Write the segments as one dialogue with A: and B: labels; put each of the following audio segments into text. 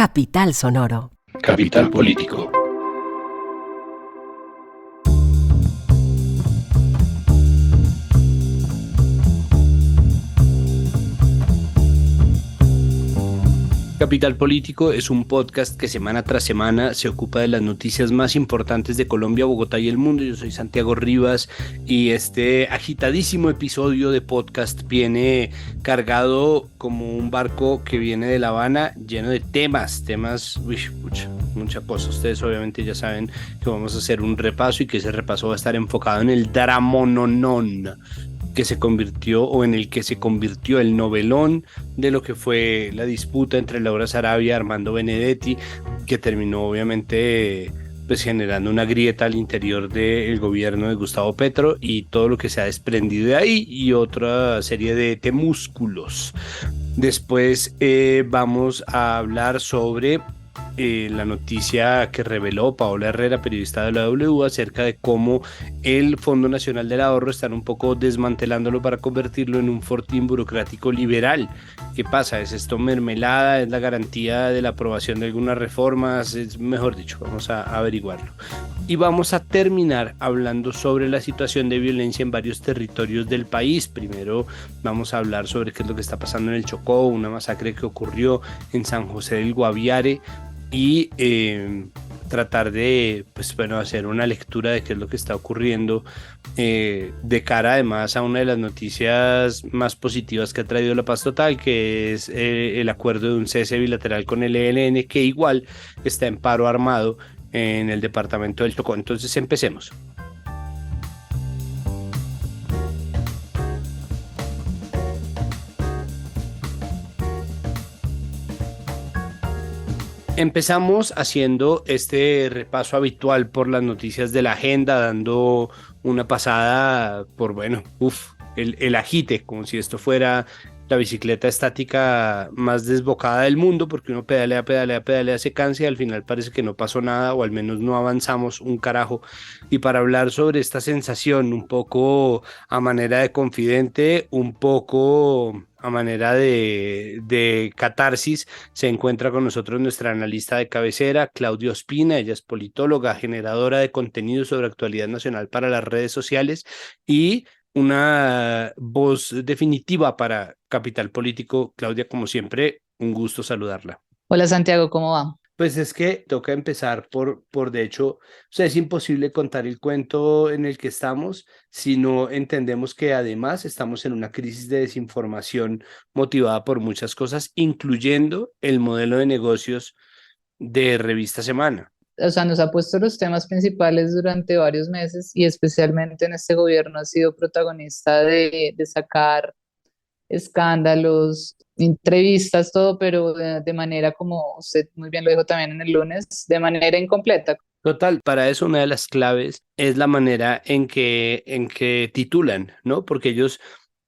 A: Capital Sonoro.
B: Capital Político. Capital Político es un podcast que semana tras semana se ocupa de las noticias más importantes de Colombia, Bogotá y el mundo. Yo soy Santiago Rivas y este agitadísimo episodio de podcast viene cargado como un barco que viene de La Habana, lleno de temas, mucha cosa. Ustedes obviamente ya saben que vamos a hacer un repaso y que ese repaso va a estar enfocado en el dramononón que se convirtió o en el que se convirtió el novelón de lo que fue la disputa entre Laura Sarabia y Armando Benedetti, que terminó obviamente pues generando una grieta al interior del gobierno de Gustavo Petro y todo lo que se ha desprendido de ahí y otra serie de temúsculos. Después vamos a hablar sobre la noticia que reveló Paola Herrera, periodista de la W, acerca de cómo el Fondo Nacional del Ahorro están un poco desmantelándolo para convertirlo en un fortín burocrático liberal. ¿Qué pasa? ¿Es esto mermelada? ¿Es la garantía de la aprobación de algunas reformas? Es, mejor dicho, vamos a averiguarlo. Y vamos a terminar hablando sobre la situación de violencia en varios territorios del país. Primero vamos a hablar sobre qué es lo que está pasando en el Chocó, una masacre que ocurrió en San José del Guaviare, y tratar de hacer una lectura de qué es lo que está ocurriendo de cara además a una de las noticias más positivas que ha traído la paz total, que es el acuerdo de un cese bilateral con el ELN, que igual está en paro armado en el departamento del Chocó. Entonces empecemos. Empezamos haciendo este repaso habitual por las noticias de la agenda, dando una pasada por, el agite, como si esto fuera la bicicleta estática más desbocada del mundo, porque uno pedalea, se cansa y al final parece que no pasó nada, o al menos no avanzamos un carajo. Y para hablar sobre esta sensación, un poco a manera de confidente, un poco a manera de catarsis, se encuentra con nosotros nuestra analista de cabecera, Claudia Ospina. Ella es politóloga, generadora de contenido sobre actualidad nacional para las redes sociales y una voz definitiva para Capital Político. Claudia, como siempre, un gusto saludarla.
C: Hola Santiago, ¿cómo va?
B: Pues es que toca empezar de hecho, o sea, es imposible contar el cuento en el que estamos si no entendemos que además estamos en una crisis de desinformación motivada por muchas cosas, incluyendo el modelo de negocios de Revista Semana.
C: O sea, nos ha puesto los temas principales durante varios meses y especialmente en este gobierno ha sido protagonista de sacar escándalos, entrevistas, todo, pero de manera, como usted muy bien lo dijo también en el lunes, de manera incompleta.
B: Total, para eso una de las claves es la manera en que titulan, ¿no? Porque ellos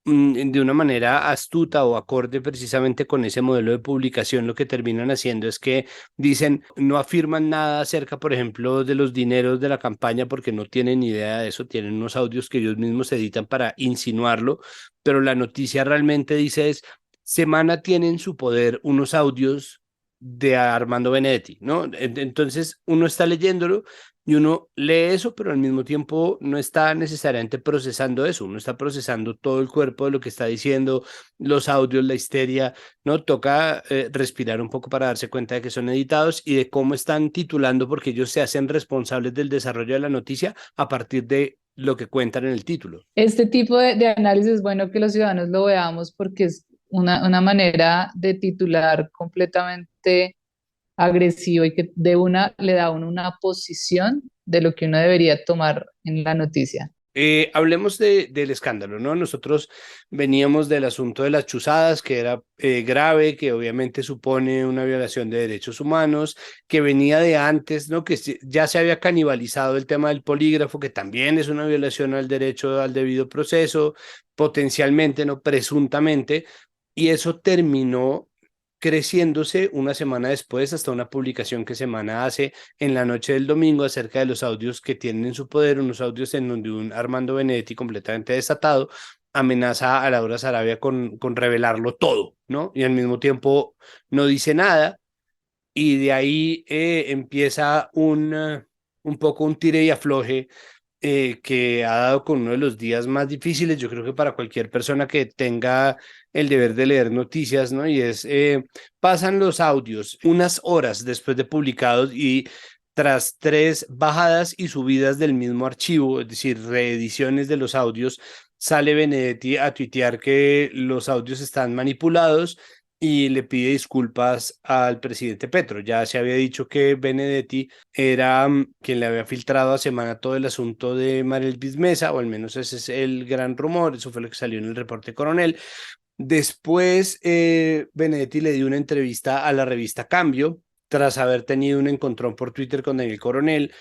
B: de una manera astuta o acorde precisamente con ese modelo de publicación, lo que terminan haciendo es que dicen, no afirman nada acerca, por ejemplo, de los dineros de la campaña porque no tienen idea de eso, tienen unos audios que ellos mismos editan para insinuarlo, pero la noticia realmente dice es, Semana tiene en su poder unos audios de Armando Benedetti, ¿no? Entonces uno está leyéndolo y uno lee eso, pero al mismo tiempo no está necesariamente procesando eso, uno está procesando todo el cuerpo de lo que está diciendo, los audios, la histeria, ¿no? Toca respirar un poco para darse cuenta de que son editados y de cómo están titulando, porque ellos se hacen responsables del desarrollo de la noticia a partir de lo que cuentan en el título.
C: Este tipo de análisis es bueno que los ciudadanos lo veamos porque es una manera de titular completamente agresivo y que de una le da a uno una posición de lo que uno debería tomar en la noticia.
B: Hablemos del escándalo, ¿no? Nosotros veníamos del asunto de las chuzadas, que era grave, que obviamente supone una violación de derechos humanos, que venía de antes, ¿no? Que ya se había canibalizado el tema del polígrafo, que también es una violación al derecho al debido proceso, potencialmente, no presuntamente, y eso terminó creciéndose una semana después hasta una publicación que Semana hace en la noche del domingo acerca de los audios que tienen en su poder, unos audios en donde un Armando Benedetti completamente desatado amenaza a Laura Sarabia con revelarlo todo, ¿no? Y al mismo tiempo no dice nada, y de ahí empieza un poco un tire y afloje que ha dado con uno de los días más difíciles, yo creo que para cualquier persona que tenga el deber de leer noticias, ¿no? Y es, pasan los audios unas horas después de publicados y tras tres bajadas y subidas del mismo archivo, es decir, reediciones de los audios, sale Benedetti a tuitear que los audios están manipulados y le pide disculpas al presidente Petro. Ya se había dicho que Benedetti era quien le había filtrado a Semana todo el asunto de Mariel Mesa, o al menos ese es el gran rumor, eso fue lo que salió en el reporte Coronel. Después, Benedetti le dio una entrevista a la revista Cambio, tras haber tenido un encontrón por Twitter con Daniel Coronel,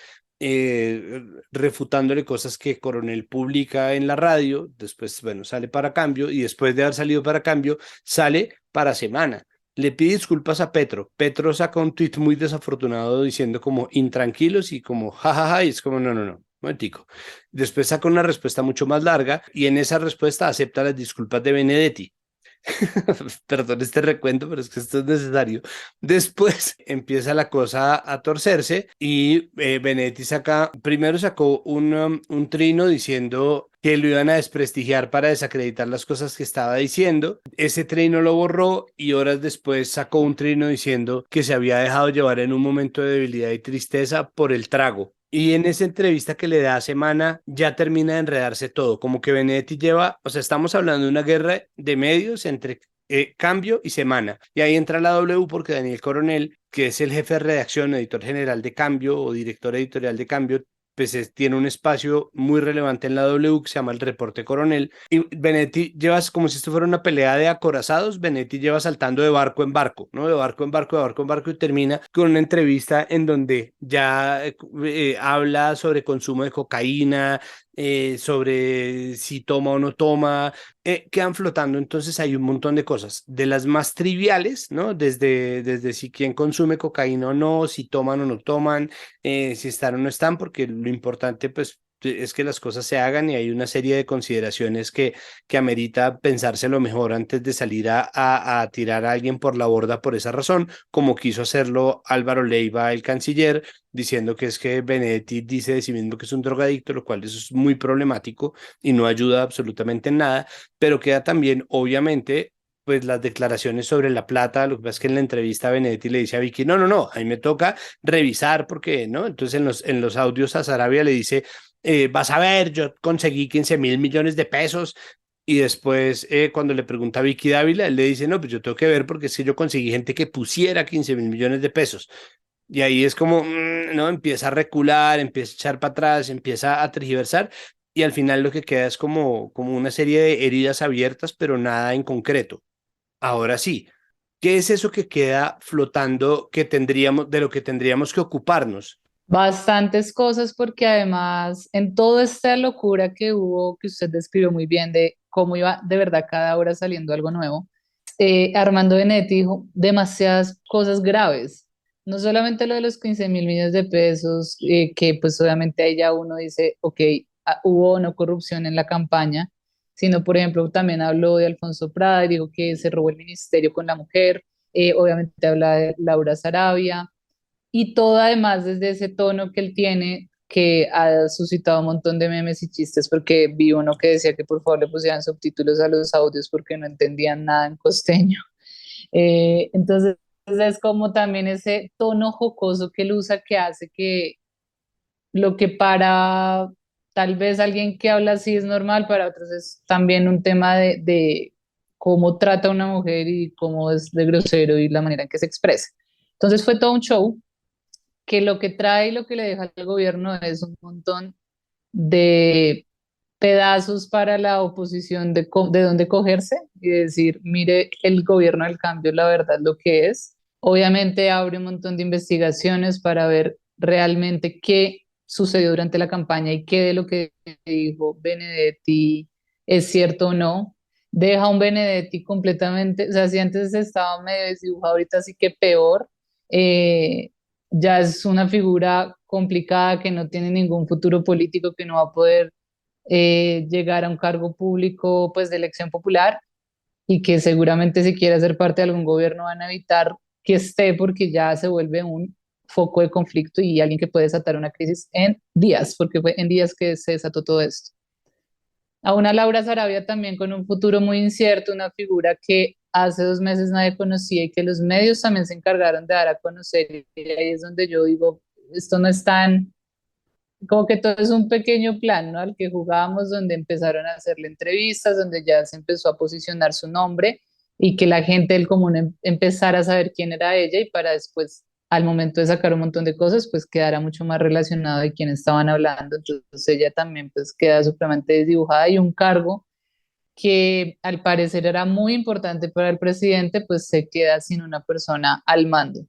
B: refutándole cosas que Coronel publica en la radio. Después, bueno, sale para Cambio, y después de haber salido para Cambio, sale para Semana. Le pide disculpas a Petro. Petro saca un tweet muy desafortunado diciendo como intranquilos y como jajaja, y es como no, no, no. Momentico. Después saca una respuesta mucho más larga y en esa respuesta acepta las disculpas de Benedetti. Perdón este recuento, pero es que esto es necesario. Después empieza la cosa a torcerse y Benedetti primero sacó un trino diciendo que lo iban a desprestigiar para desacreditar las cosas que estaba diciendo. Ese trino lo borró y horas después sacó un trino diciendo que se había dejado llevar en un momento de debilidad y tristeza por el trago. Y en esa entrevista que le da a Semana ya termina de enredarse todo, como que Benedetti lleva, o sea, estamos hablando de una guerra de medios entre Cambio y Semana. Y ahí entra la W porque Daniel Coronel, que es el jefe de redacción, editor general de Cambio o director editorial de Cambio, pues tiene un espacio muy relevante en la W que se llama el Reporte Coronel. Y Benedetti lleva, como si esto fuera una pelea de acorazados, Benedetti lleva saltando de barco en barco, ¿no? De barco en barco, de barco en barco, y termina con una entrevista en donde ya habla sobre consumo de cocaína, sobre si toma o no toma, quedan flotando. Entonces hay un montón de cosas, de las más triviales, ¿no? Desde si quién consume cocaína o no, si toman o no toman, si están o no están, porque lo importante pues es que las cosas se hagan y hay una serie de consideraciones que amerita pensárselo mejor antes de salir a tirar a alguien por la borda por esa razón, como quiso hacerlo Álvaro Leiva, el canciller, diciendo que es que Benedetti dice de sí mismo que es un drogadicto, lo cual eso es muy problemático y no ayuda absolutamente en nada, pero queda también, obviamente, pues las declaraciones sobre la plata. Lo que pasa es que en la entrevista Benedetti le dice a Vicky, no, no, no, a mí me toca revisar porque, ¿no? Entonces en los audios a Sarabia le dice, vas a ver, yo conseguí 15.000 millones de pesos. Y después, cuando le pregunta a Vicky Dávila, él le dice, no, pues yo tengo que ver porque es que yo conseguí gente que pusiera 15.000 millones de pesos. Y ahí es como, no, empieza a recular, empieza a echar para atrás, empieza a tergiversar y al final lo que queda es como una serie de heridas abiertas, pero nada en concreto. Ahora sí, ¿qué es eso que queda flotando que tendríamos, de lo que tendríamos que ocuparnos?
C: Bastantes cosas porque además en toda esta locura que hubo, que usted describió muy bien de cómo iba de verdad cada hora saliendo algo nuevo, Armando Benedetti dijo demasiadas cosas graves. No solamente lo de los 15.000 millones de pesos, que pues obviamente ahí ya uno dice, ok, hubo o no corrupción en la campaña, sino por ejemplo también habló de Alfonso Prada y dijo que se robó el ministerio con la mujer, obviamente habla de Laura Sarabia y todo además desde ese tono que él tiene, que ha suscitado un montón de memes y chistes, porque vi uno que decía que por favor le pusieran subtítulos a los audios porque no entendían nada en costeño. Entonces es como también ese tono jocoso que él usa que hace que lo que para tal vez alguien que habla así es normal, para otros es también un tema de cómo trata a una mujer y cómo es de grosero y la manera en que se expresa. Entonces fue todo un show que lo que trae y lo que le deja al gobierno es un montón de pedazos para la oposición de dónde cogerse y decir, mire, el gobierno del cambio, la verdad, lo que es. Obviamente abre un montón de investigaciones para ver realmente qué sucedió durante la campaña y qué de lo que dijo Benedetti es cierto o no. Deja un Benedetti completamente, o sea, si antes estaba medio desdibujado, ahorita sí que peor. Eh, ya es una figura complicada que no tiene ningún futuro político, que no va a poder llegar a un cargo público pues de elección popular y que seguramente si quiere ser parte de algún gobierno van a evitar que esté porque ya se vuelve un foco de conflicto y alguien que puede desatar una crisis en días, porque fue en días que se desató todo esto. A una Laura Sarabia también con un futuro muy incierto, una figura que hace 2 meses nadie conocía y que los medios también se encargaron de dar a conocer. Y ahí es donde yo digo, esto no es tan, como que todo es un pequeño plan, ¿no? Al que jugábamos, donde empezaron a hacerle entrevistas, donde ya se empezó a posicionar su nombre y que la gente del común empezara a saber quién era ella y para después, al momento de sacar un montón de cosas, pues quedara mucho más relacionado de quién estaban hablando. Entonces ella también pues queda supremamente desdibujada y un cargo que al parecer era muy importante para el presidente, pues se queda sin una persona al mando.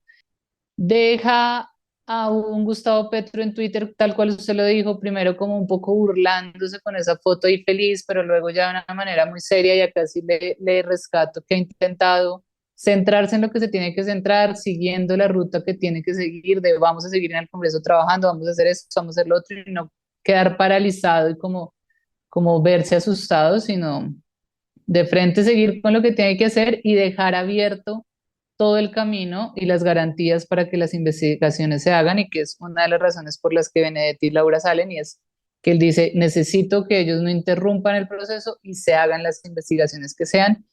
C: Deja a un Gustavo Petro en Twitter, tal cual usted lo dijo, primero como un poco burlándose con esa foto y feliz, pero luego ya de una manera muy seria y acá sí le rescato que ha intentado centrarse en lo que se tiene que centrar, siguiendo la ruta que tiene que seguir, de vamos a seguir en el Congreso trabajando, vamos a hacer esto, vamos a hacer lo otro y no quedar paralizado y como verse asustado, sino de frente seguir con lo que tiene que hacer y dejar abierto todo el camino y las garantías para que las investigaciones se hagan y que es una de las razones por las que Benedetti y Laura salen y es que él dice, necesito que ellos no interrumpan el proceso y se hagan las investigaciones que sean.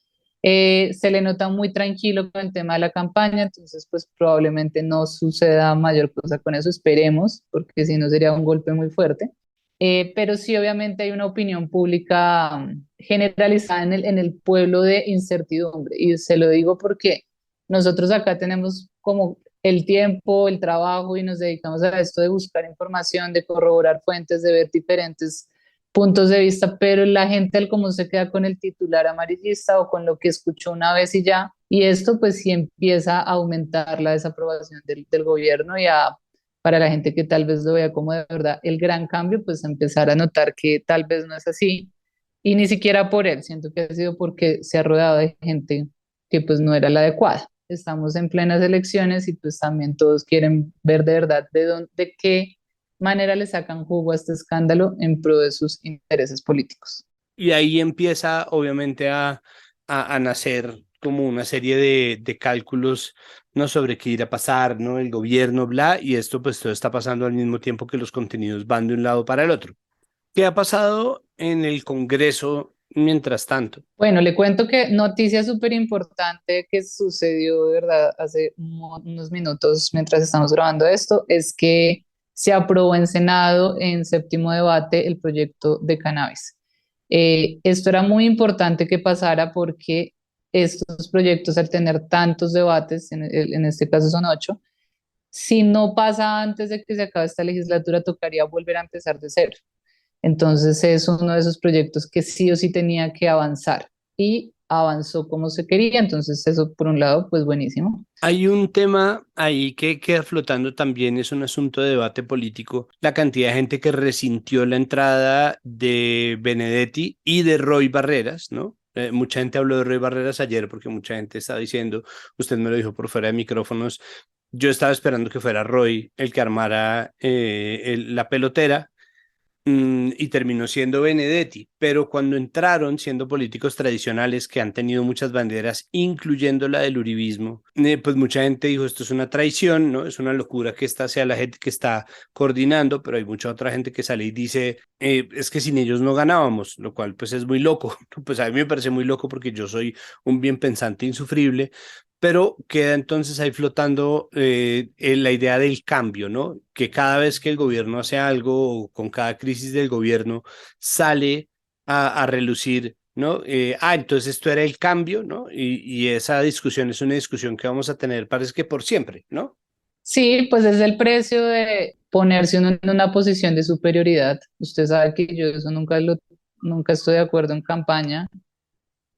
C: Se le nota muy tranquilo con el tema de la campaña, entonces pues probablemente no suceda mayor cosa con eso, esperemos, porque si no sería un golpe muy fuerte. Pero sí, obviamente hay una opinión pública generalizada en el pueblo de incertidumbre. Y se lo digo porque nosotros acá tenemos como el tiempo, el trabajo y nos dedicamos a esto de buscar información, de corroborar fuentes, de ver diferentes puntos de vista, pero la gente al común se queda con el titular amarillista o con lo que escuchó una vez y ya. Y esto pues sí empieza a aumentar la desaprobación del gobierno y para la gente que tal vez lo vea como de verdad el gran cambio, pues empezar a notar que tal vez no es así. Y ni siquiera por él, siento que ha sido porque se ha rodeado de gente que pues no era la adecuada. Estamos en plenas elecciones y pues también todos quieren ver de verdad de qué manera le sacan jugo a este escándalo en pro de sus intereses políticos.
B: Y ahí empieza obviamente a nacer como una serie de cálculos, ¿no? Sobre qué irá a pasar, ¿no? El gobierno, bla, y esto pues todo está pasando al mismo tiempo que los contenidos van de un lado para el otro. ¿Qué ha pasado en el Congreso mientras tanto?
C: Bueno, le cuento que noticia súper importante que sucedió de verdad hace unos minutos mientras estamos grabando esto es que se aprobó en Senado en séptimo debate el proyecto de cannabis. Esto era muy importante que pasara porque estos proyectos, al tener tantos debates, en este caso son 8, si no pasa antes de que se acabe esta legislatura, tocaría volver a empezar de cero. Entonces es uno de esos proyectos que sí o sí tenía que avanzar y avanzó como se quería. Entonces eso por un lado, pues buenísimo.
B: Hay un tema ahí que queda flotando también, es un asunto de debate político, la cantidad de gente que resintió la entrada de Benedetti y de Roy Barreras, ¿no? Mucha gente habló de Roy Barreras ayer porque mucha gente está diciendo, usted me lo dijo por fuera de micrófonos, yo estaba esperando que fuera Roy el que armara la pelotera, y terminó siendo Benedetti, pero cuando entraron siendo políticos tradicionales que han tenido muchas banderas, incluyendo la del uribismo, pues mucha gente dijo esto es una traición, ¿no? Es una locura que esta sea la gente que está coordinando, pero hay mucha otra gente que sale y dice, es que sin ellos no ganábamos, lo cual pues es muy loco, pues a mí me parece muy loco porque yo soy un bien pensante insufrible, pero queda entonces ahí flotando en la idea del cambio, ¿no? Que cada vez que el gobierno hace algo, o con cada crisis del gobierno, sale a relucir, ¿no? Entonces esto era el cambio, ¿no? Y esa discusión es una discusión que vamos a tener, parece que por siempre, ¿no?
C: Sí, pues es el precio de ponerse uno en una posición de superioridad. Usted sabe que yo eso nunca estoy de acuerdo en campaña.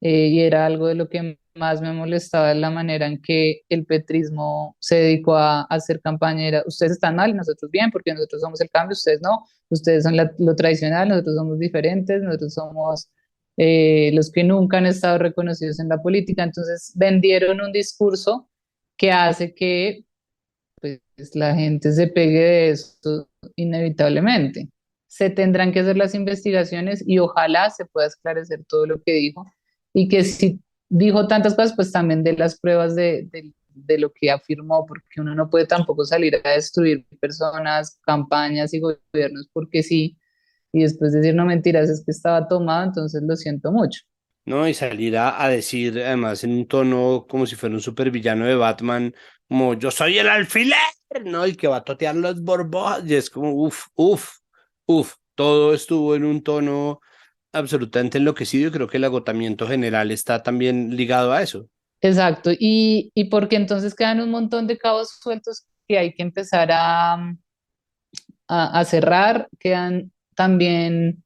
C: Y era algo de lo que más me molestaba la manera en que el petrismo se dedicó a hacer campaña. Era, ustedes están mal y nosotros bien, porque nosotros somos el cambio, ustedes no, ustedes son lo tradicional, nosotros somos diferentes, nosotros somos los que nunca han estado reconocidos en la política. Entonces vendieron un discurso que hace que pues, la gente se pegue de esto inevitablemente. Se tendrán que hacer las investigaciones y ojalá se pueda esclarecer todo lo que dijo y que si dijo tantas cosas, pues también de las pruebas de lo que afirmó, porque uno no puede tampoco salir a destruir personas, campañas y gobiernos porque sí, y después decir no mentiras, es que estaba tomado, entonces lo siento mucho.
B: ¿No? Y salir a decir, además, en un tono como si fuera un supervillano de Batman, como yo soy el alfiler, ¿no? El que va a totear los borbones, y es como, uff, todo estuvo en un tono absolutamente enloquecido y creo que el agotamiento general está también ligado a eso.
C: Exacto, y porque entonces quedan un montón de cabos sueltos que hay que empezar a cerrar, quedan también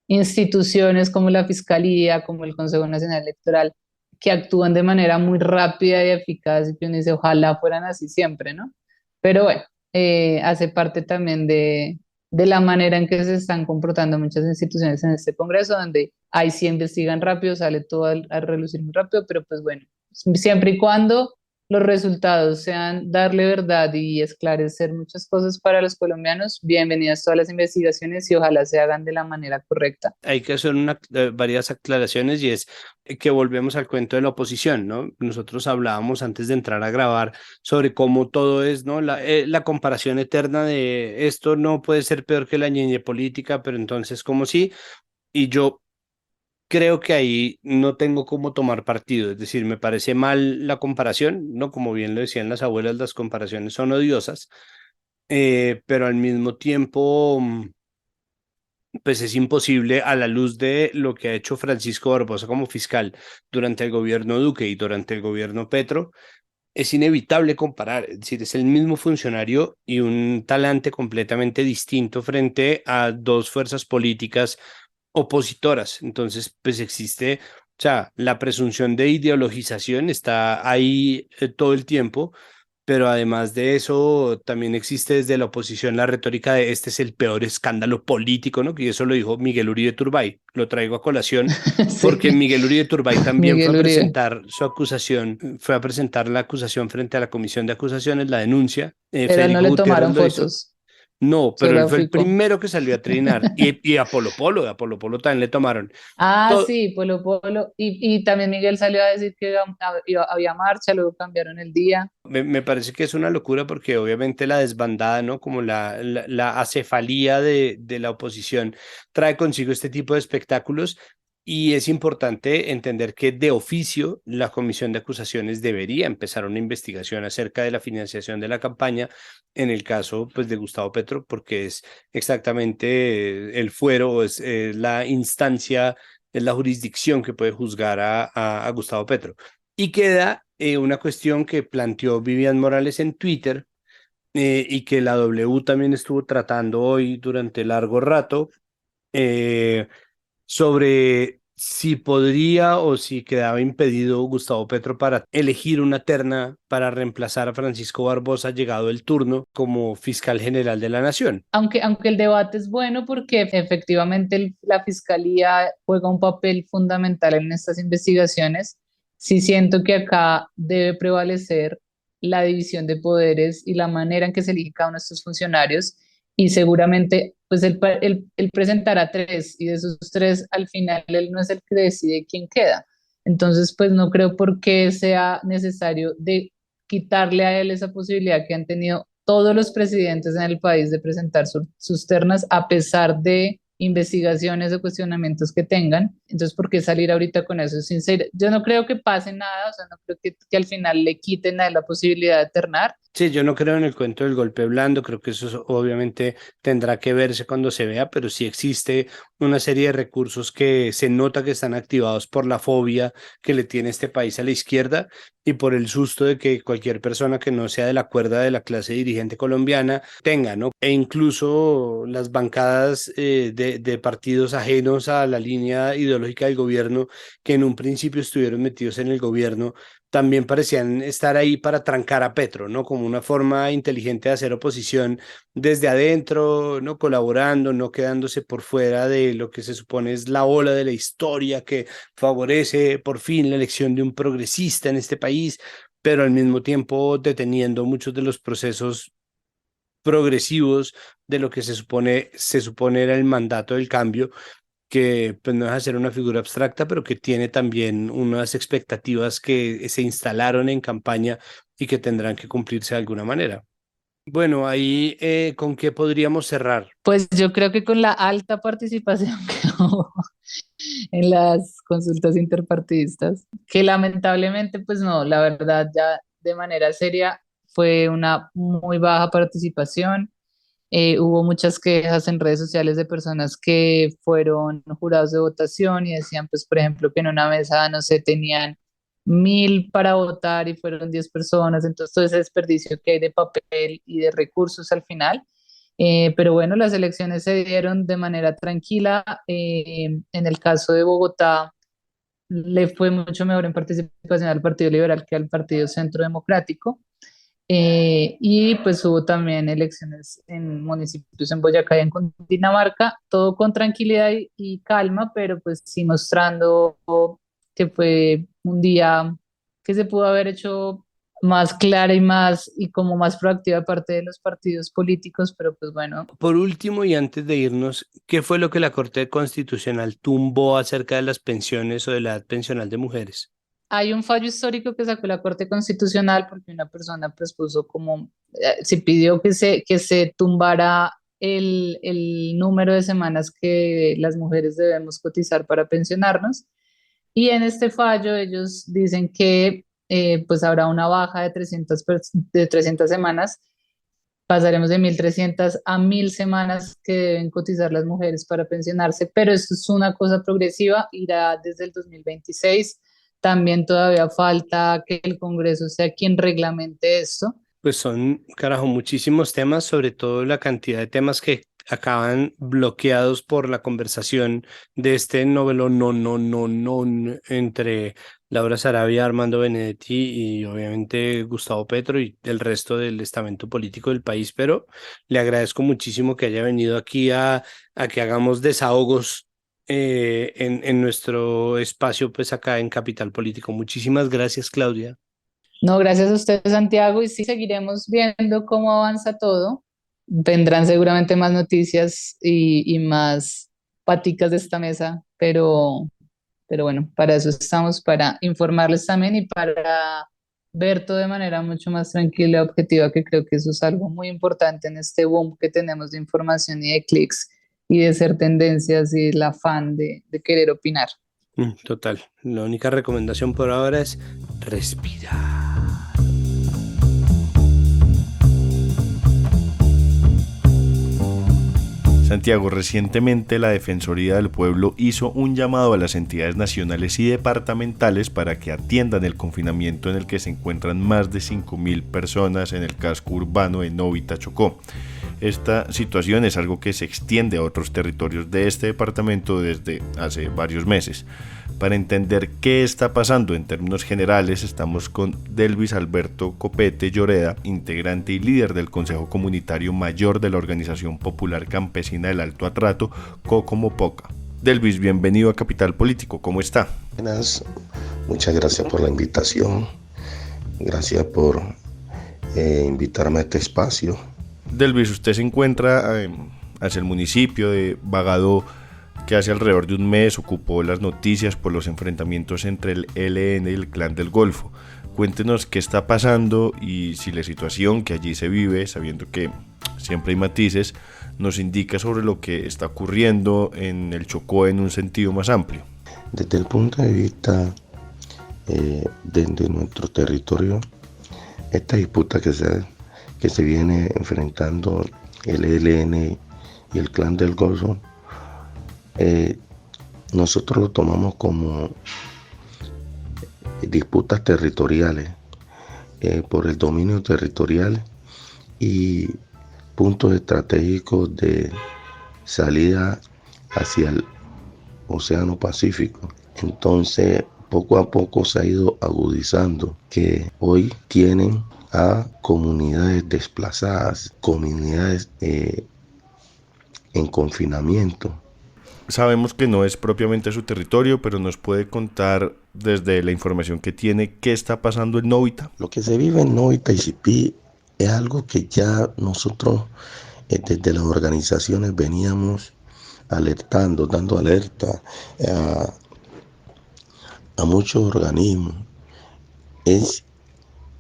C: instituciones como la Fiscalía, como el Consejo Nacional Electoral, que actúan de manera muy rápida y eficaz y que uno dice, ojalá fueran así siempre, ¿no? Pero bueno, hace parte también de la manera en que se están comportando muchas instituciones en este Congreso, donde ahí sí investigan rápido, sale todo a relucir muy rápido, pero pues bueno, siempre y cuando los resultados sean darle verdad y esclarecer muchas cosas para los colombianos, bienvenidas todas las investigaciones y ojalá se hagan de la manera correcta.
B: Hay que hacer varias aclaraciones y es que volvemos al cuento de la oposición, ¿no? Nosotros hablábamos antes de entrar a grabar sobre cómo todo es, ¿no? La comparación eterna de esto no puede ser peor que la ñeñe política, pero entonces, ¿cómo sí? Y yo creo que ahí no tengo cómo tomar partido, es decir, me parece mal la comparación, ¿no? Como bien lo decían las abuelas, las comparaciones son odiosas, pero al mismo tiempo pues es imposible a la luz de lo que ha hecho Francisco Barbosa como fiscal durante el gobierno Duque y durante el gobierno Petro, es inevitable comparar, es decir, es el mismo funcionario y un talante completamente distinto frente a dos fuerzas políticas opositoras. Entonces, pues existe, o sea, la presunción de ideologización está ahí todo el tiempo, pero además de eso, también existe desde la oposición la retórica de este es el peor escándalo político, ¿no? Y eso lo dijo Miguel Uribe Turbay. Lo traigo a colación porque
C: Sí,
B: Miguel Uribe Turbay también fue
C: Miguel
B: a
C: Uribe.
B: presentar su acusación, fue a presentar la acusación frente a la comisión de acusaciones, la denuncia.
C: Pero no
B: Federico
C: le
B: Gutiérrez
C: tomaron
B: lo hizo.
C: fotos,
B: No, pero
C: solo
B: él
C: a
B: fue el
C: Fico.
B: primero que salió a trinar y a Polo Polo también le tomaron.
C: Ah,
B: Todo,
C: sí, Polo Polo. Y también Miguel salió a decir que había marcha, luego cambiaron el día.
B: me parece que es una locura porque obviamente la desbandada, ¿no? Como la acefalía de la oposición trae consigo este tipo de espectáculos y es importante entender que de oficio la comisión de acusaciones debería empezar una investigación acerca de la financiación de la campaña en el caso pues de Gustavo Petro porque es exactamente el fuero, es la instancia, es la jurisdicción que puede juzgar a Gustavo Petro. Y queda una cuestión que planteó Vivian Morales en Twitter y que la W también estuvo tratando hoy durante largo rato eh, sobre si podría o si quedaba impedido Gustavo Petro para elegir una terna para reemplazar a Francisco Barbosa llegado el turno como fiscal general de la Nación.
C: Aunque el debate es bueno porque efectivamente la fiscalía juega un papel fundamental en estas investigaciones, sí siento que acá debe prevalecer la división de poderes y la manera en que se elige cada uno de estos funcionarios y seguramente pues él presentará tres y de esos tres al final él no es el que decide quién queda. Entonces pues no creo por qué sea necesario de quitarle a él esa posibilidad que han tenido todos los presidentes en el país de presentar sus ternas a pesar de investigaciones o cuestionamientos que tengan. Entonces, ¿por qué salir ahorita con eso? Sincero, yo no creo que pase nada, o sea, no creo que al final le quiten a él la posibilidad de ternar.
B: Sí, yo no creo en el cuento del golpe blando, creo que obviamente tendrá que verse cuando se vea, pero sí existe una serie de recursos que se nota que están activados por la fobia que le tiene este país a la izquierda y por el susto de que cualquier persona que no sea de la cuerda de la clase dirigente colombiana tenga, ¿no? E incluso las bancadas de partidos ajenos a la línea ideológica del gobierno que en un principio estuvieron metidos en el gobierno también parecían estar ahí para trancar a Petro, ¿no? Como una forma inteligente de hacer oposición desde adentro, ¿no? Colaborando, no quedándose por fuera de lo que se supone es la ola de la historia que favorece por fin la elección de un progresista en este país, pero al mismo tiempo deteniendo muchos de los procesos progresivos de lo que se supone era el mandato del cambio que pues no deja de ser una figura abstracta, pero que tiene también unas expectativas que se instalaron en campaña y que tendrán que cumplirse de alguna manera. Bueno, ahí, ¿con qué podríamos cerrar?
C: Pues yo creo que con la alta participación que hubo en las consultas interpartidistas, que lamentablemente, pues no, la verdad ya de manera seria fue una muy baja participación. Hubo muchas quejas en redes sociales de personas que fueron jurados de votación y decían, pues, por ejemplo, que en una mesa, no sé, tenían 1.000 para votar y fueron 10 personas, entonces todo ese desperdicio que hay de papel y de recursos al final. Pero bueno, las elecciones se dieron de manera tranquila. En el caso de Bogotá, le fue mucho mejor en participación al Partido Liberal que al Partido Centro Democrático. Y pues hubo también elecciones en municipios en Boyacá y en Cundinamarca, todo con tranquilidad y calma, pero pues sí mostrando que fue un día que se pudo haber hecho más clara y más y como más proactiva parte de los partidos políticos, pero pues bueno.
B: Por último, y antes de irnos, ¿qué fue lo que la Corte Constitucional tumbó acerca de las pensiones o de la edad pensional de mujeres?
C: Hay un fallo histórico que sacó la Corte Constitucional porque una persona pues puso como, se pidió que se tumbara el número de semanas que las mujeres debemos cotizar para pensionarnos. Y en este fallo ellos dicen que pues habrá una baja de 300 semanas, pasaremos de 1.300 a 1.000 semanas que deben cotizar las mujeres para pensionarse, pero esto es una cosa progresiva, irá desde el 2026. También todavía falta que el Congreso sea quien reglamente esto.
B: Pues son, carajo, muchísimos temas, sobre todo la cantidad de temas que acaban bloqueados por la conversación de este novelo no entre Laura Sarabia, Armando Benedetti y obviamente Gustavo Petro y el resto del estamento político del país, pero le agradezco muchísimo que haya venido aquí a que hagamos desahogos en nuestro espacio, pues acá en Capital Político. Muchísimas gracias, Claudia.
C: No, gracias a usted, Santiago, y sí seguiremos viendo cómo avanza todo. Vendrán seguramente más noticias y más paticas de esta mesa, pero bueno, para eso estamos, para informarles también y para ver todo de manera mucho más tranquila y objetiva, que creo que eso es algo muy importante en este boom que tenemos de información y de clics y de ser tendencias y el afán de querer opinar.
B: Total. La única recomendación por ahora es respirar.
A: Santiago, recientemente la Defensoría del Pueblo hizo un llamado a las entidades nacionales y departamentales para que atiendan el confinamiento en el que se encuentran más de 5.000 personas en el casco urbano de Novita, Chocó. Esta situación es algo que se extiende a otros territorios de este departamento desde hace varios meses. Para entender qué está pasando en términos generales, estamos con Delvis Alberto Copete Lloreda, integrante y líder del Consejo Comunitario Mayor de la Organización Popular Campesina del Alto Atrato, Cocomopoca. Delvis, bienvenido a Capital Político, ¿cómo está?
D: Buenas, muchas gracias por la invitación, gracias por invitarme a este espacio.
A: Delvis, usted se encuentra hacia el municipio de Bagadó, que hace alrededor de un mes ocupó las noticias por los enfrentamientos entre el ELN y el Clan del Golfo. Cuéntenos qué está pasando y si la situación que allí se vive, sabiendo que siempre hay matices, nos indica sobre lo que está ocurriendo en el Chocó en un sentido más amplio.
D: Desde el punto de vista de nuestro territorio, esta disputa que se viene enfrentando el ELN y el Clan del Golfo, nosotros lo tomamos como disputas territoriales por el dominio territorial y puntos estratégicos de salida hacia el Océano Pacífico. Entonces, poco a poco se ha ido agudizando, que hoy tienen a comunidades desplazadas, comunidades en confinamiento.
A: Sabemos que no es propiamente su territorio, pero nos puede contar desde la información que tiene qué está pasando en Novita.
D: Lo que se vive en Novita y Sipí es algo que ya nosotros desde las organizaciones veníamos alertando, dando alerta a muchos organismos, es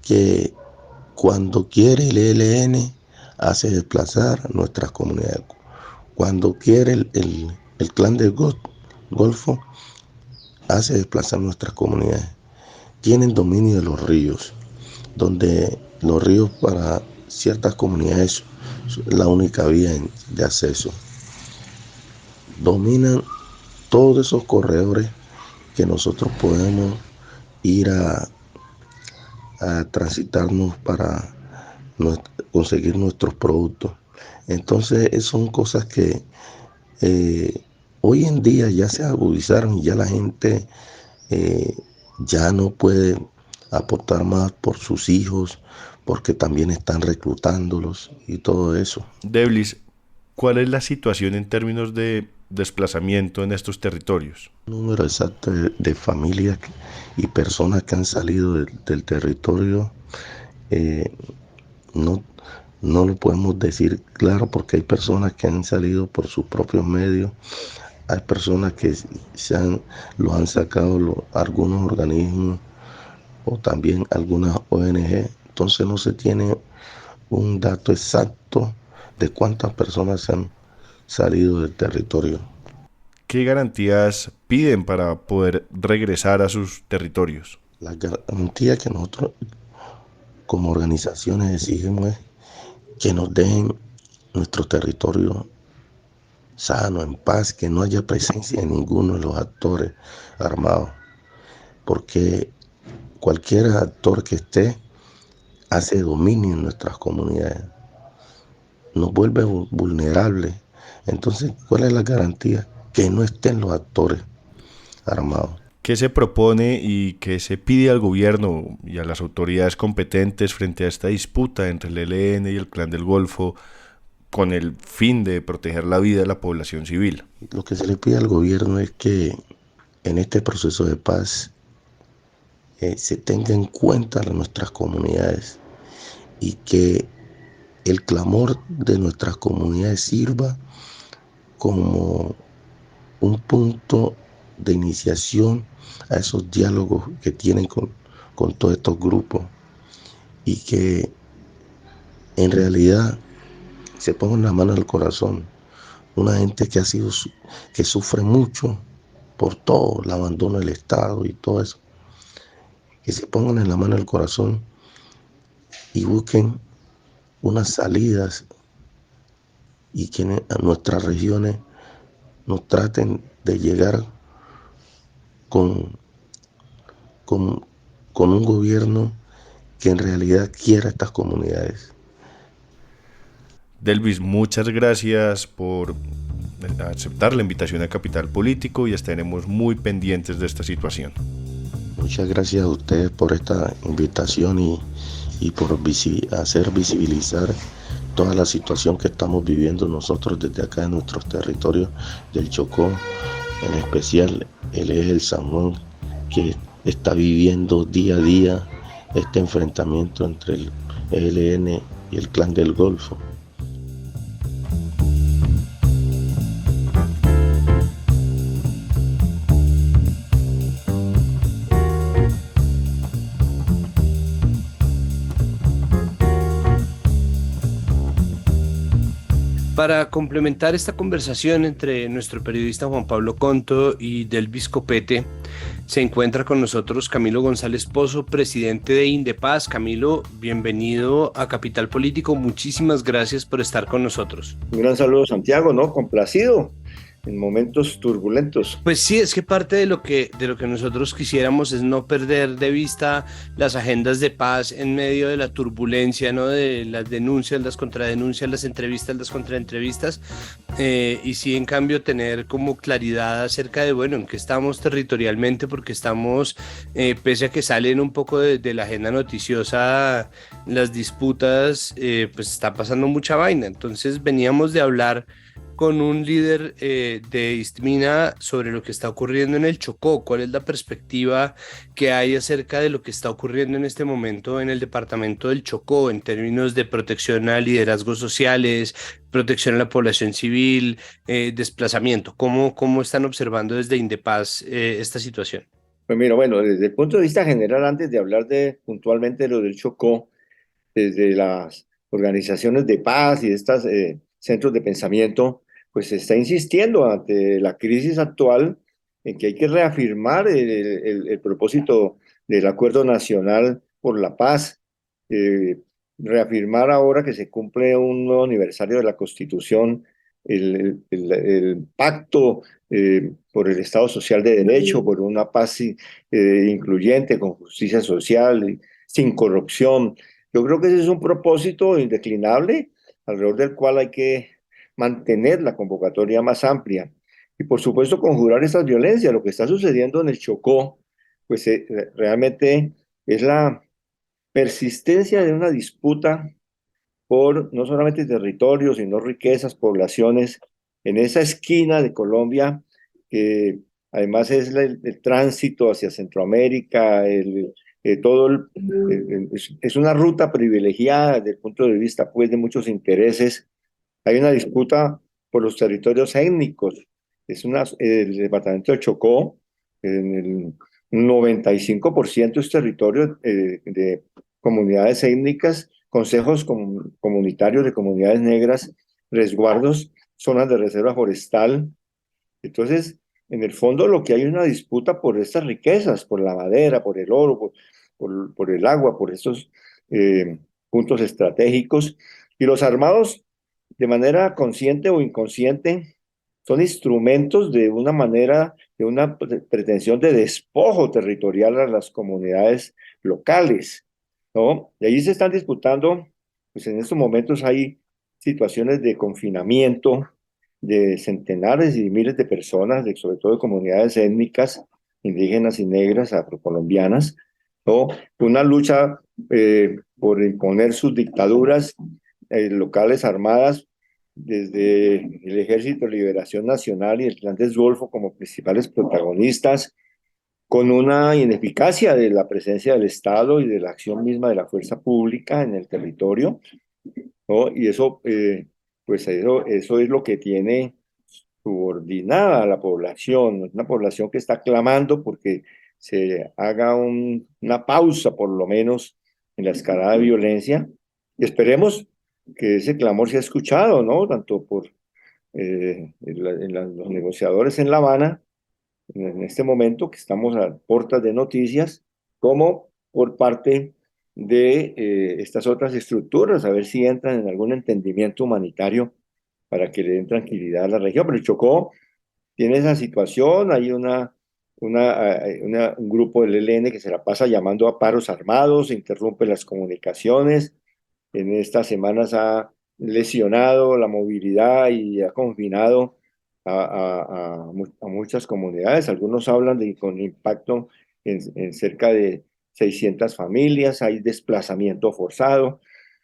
D: que cuando quiere el ELN hace desplazar nuestras comunidades. Cuando quiere el clan del Golfo hace desplazar nuestras comunidades. Tienen dominio de los ríos, donde los ríos para ciertas comunidades es la única vía de acceso. Dominan todos esos corredores que nosotros podemos ir a transitarnos para conseguir nuestros productos. Entonces son cosas que hoy en día ya se agudizaron y ya la gente ya no puede aportar más por sus hijos porque también están reclutándolos y todo eso.
A: Deblis, ¿cuál es la situación en términos de desplazamiento en estos territorios?
D: El número exacto de familias y personas que han salido del territorio no lo podemos decir claro porque hay personas que han salido por sus propios medios, hay personas que lo han sacado algunos organismos o también algunas ONG, entonces no se tiene un dato exacto de cuántas personas han salido del territorio.
A: ¿Qué garantías piden para poder regresar a sus territorios?
D: La garantía que nosotros como organizaciones exigimos es que nos dejen nuestro territorio sano, en paz, que no haya presencia de ninguno de los actores armados, porque cualquier actor que esté hace dominio en nuestras comunidades, nos vuelve vulnerables. Entonces, ¿cuál es la garantía? Que no estén los actores armados.
A: ¿Qué se propone y qué se pide al gobierno y a las autoridades competentes frente a esta disputa entre el ELN y el Clan del Golfo con el fin de proteger la vida de la población civil?
D: Lo que se le pide al gobierno es que en este proceso de paz se tenga en cuenta a nuestras comunidades y que el clamor de nuestras comunidades sirva como un punto de iniciación a esos diálogos que tienen con todos estos grupos y que en realidad se pongan la mano al corazón. Una gente que sufre mucho por todo el abandono del Estado y todo eso, que se pongan en la mano al corazón y busquen unas salidas y que a nuestras regiones nos traten de llegar con un gobierno que en realidad quiera estas comunidades.
A: Delvis, muchas gracias por aceptar la invitación a Capital Político y estaremos muy pendientes de esta situación.
D: Muchas gracias a ustedes por esta invitación y por hacer visibilizar toda la situación que estamos viviendo nosotros desde acá en nuestros territorios del Chocó, en especial el eje del San Juan, que está viviendo día a día este enfrentamiento entre el ELN y el Clan del Golfo.
B: Para complementar esta conversación entre nuestro periodista Juan Pablo Conto y Delvis Copete, se encuentra con nosotros Camilo González Pozo, presidente de Indepaz. Camilo, bienvenido a Capital Político. Muchísimas gracias por estar con nosotros.
E: Un gran saludo, Santiago, ¿no? Complacido en momentos turbulentos.
B: Pues sí, es que parte de lo que nosotros quisiéramos es no perder de vista las agendas de paz en medio de la turbulencia, ¿no? De las denuncias, las contradenuncias, las entrevistas, las contraentrevistas, y sí, en cambio, tener como claridad acerca de, bueno, en qué estamos territorialmente, porque estamos, pese a que salen un poco de la agenda noticiosa, las disputas, pues está pasando mucha vaina. Entonces veníamos de hablar con un líder de Istmina sobre lo que está ocurriendo en el Chocó. ¿Cuál es la perspectiva que hay acerca de lo que está ocurriendo en este momento en el departamento del Chocó en términos de protección a liderazgos sociales, protección a la población civil, desplazamiento? ¿Cómo están observando desde Indepaz esta situación?
E: Pues mira, bueno, desde el punto de vista general, antes de hablar puntualmente de lo del Chocó, desde las organizaciones de paz y estos centros de pensamiento, pues se está insistiendo ante la crisis actual en que hay que reafirmar el propósito del Acuerdo Nacional por la Paz, eh, reafirmar ahora que se cumple un nuevo aniversario de la Constitución, el pacto por el Estado Social de Derecho, por una paz incluyente, con justicia social, sin corrupción. Yo creo que ese es un propósito indeclinable alrededor del cual hay que mantener la convocatoria más amplia. Y por supuesto conjurar estas violencias. Lo que está sucediendo en el Chocó, pues realmente es la persistencia de una disputa por no solamente territorios, sino riquezas, poblaciones, en esa esquina de Colombia, que además es el tránsito hacia Centroamérica, todo es una ruta privilegiada desde el punto de vista pues, de muchos intereses. Hay una disputa por los territorios étnicos. El departamento de Chocó, en el 95% es territorio de comunidades étnicas, consejos comunitarios de comunidades negras, resguardos, zonas de reserva forestal. Entonces, en el fondo lo que hay es una disputa por estas riquezas, por la madera, por el oro, por el agua, por estos puntos estratégicos. Y los armados, de manera consciente o inconsciente, son instrumentos de una manera, de una pretensión de despojo territorial a las comunidades locales, ¿no? Y ahí se están disputando, pues en estos momentos hay situaciones de confinamiento de centenares y miles de personas, sobre todo de comunidades étnicas, indígenas y negras, afrocolombianas, ¿no? Una lucha por imponer sus dictaduras locales armadas desde el Ejército de Liberación Nacional y el Clan del Golfo como principales protagonistas, con una ineficacia de la presencia del Estado y de la acción misma de la fuerza pública en el territorio, ¿no? Y eso, pues eso es lo que tiene subordinada a la población, una población que está clamando porque se haga una pausa, por lo menos, en la escalada de violencia. Y esperemos que ese clamor sea escuchado, ¿no? Tanto por los negociadores en La Habana, en este momento que estamos a puertas de noticias, como por parte de estas otras estructuras, a ver si entran en algún entendimiento humanitario para que le den tranquilidad a la región. Pero el Chocó tiene esa situación, hay un grupo del ELN que se la pasa llamando a paros armados, interrumpe las comunicaciones, en estas semanas ha lesionado la movilidad y ha confinado a muchas comunidades. Algunos hablan de con impacto en cerca de 600 familias, hay desplazamiento forzado.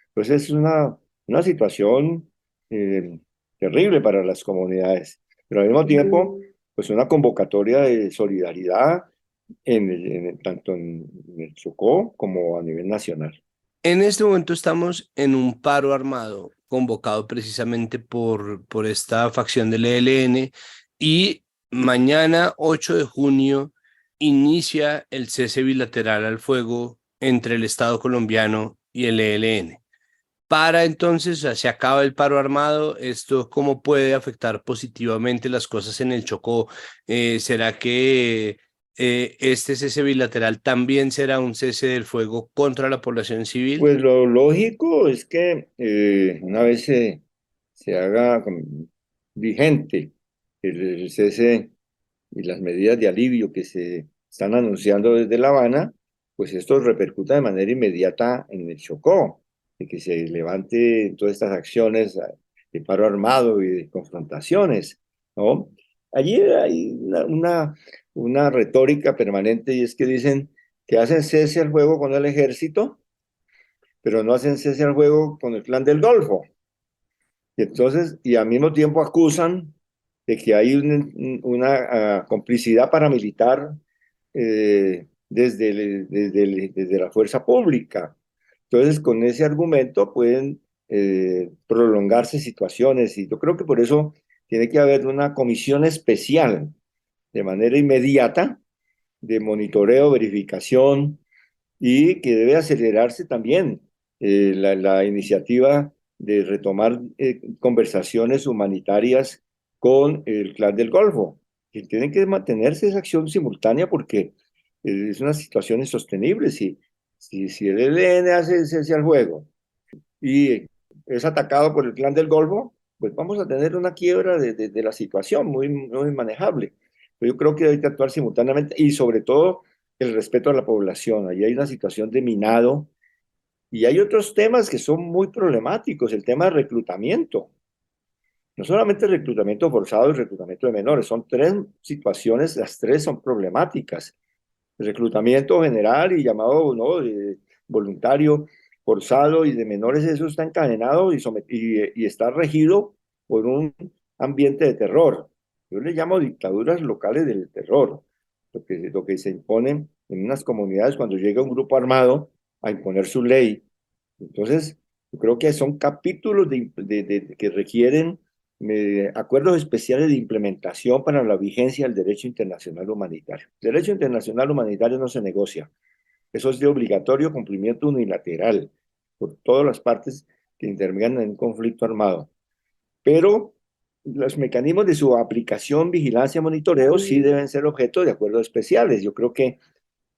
E: Entonces es una situación eh, terrible para las comunidades, pero al mismo tiempo, pues una convocatoria de solidaridad tanto en el Chocó como a nivel nacional.
B: En este momento estamos en un paro armado convocado precisamente por esta facción del ELN y mañana 8 de junio inicia el cese bilateral al fuego entre el Estado colombiano y el ELN. Para entonces, o sea, se acaba el paro armado. ¿Esto cómo puede afectar positivamente las cosas en el Chocó? ¿Será que este cese bilateral también será un cese del fuego contra la población civil?
E: Pues lo lógico es que una vez se haga vigente el cese y las medidas de alivio que se están anunciando desde La Habana, pues esto repercuta de manera inmediata en el Chocó, de que se levante todas estas acciones de paro armado y de confrontaciones, ¿no? Allí hay una retórica permanente y es que dicen que hacen cese al juego con el ejército, pero no hacen cese al juego con el Clan del Golfo. Y entonces, y al mismo tiempo acusan de que hay una complicidad paramilitar desde la fuerza pública. Entonces, con ese argumento pueden prolongarse situaciones y yo creo que por eso tiene que haber una comisión especial de manera inmediata de monitoreo, verificación y que debe acelerarse también la iniciativa de retomar conversaciones humanitarias con el Clan del Golfo, que tienen que mantenerse esa acción simultánea porque es una situación insostenible. Si el ELN hace ese al juego y es atacado por el Clan del Golfo, pues vamos a tener una quiebra de la situación muy manejable. Pero yo creo que hay que actuar simultáneamente y sobre todo el respeto a la población. Ahí hay una situación de minado y hay otros temas que son muy problemáticos. El tema de reclutamiento. No solamente reclutamiento forzado y reclutamiento de menores, son tres situaciones, las tres son problemáticas. El reclutamiento general y llamado, ¿no?, voluntario, forzado y de menores, eso está encadenado y está regido por un ambiente de terror. Yo le llamo dictaduras locales del terror, lo que se imponen en unas comunidades cuando llega un grupo armado a imponer su ley. Entonces, yo creo que son capítulos que requieren acuerdos especiales de implementación para la vigencia del derecho internacional humanitario. El derecho internacional humanitario no se negocia. Eso es de obligatorio cumplimiento unilateral por todas las partes que intervengan en un conflicto armado. Pero los mecanismos de su aplicación, vigilancia, monitoreo, sí deben ser objeto de acuerdos especiales. Yo creo que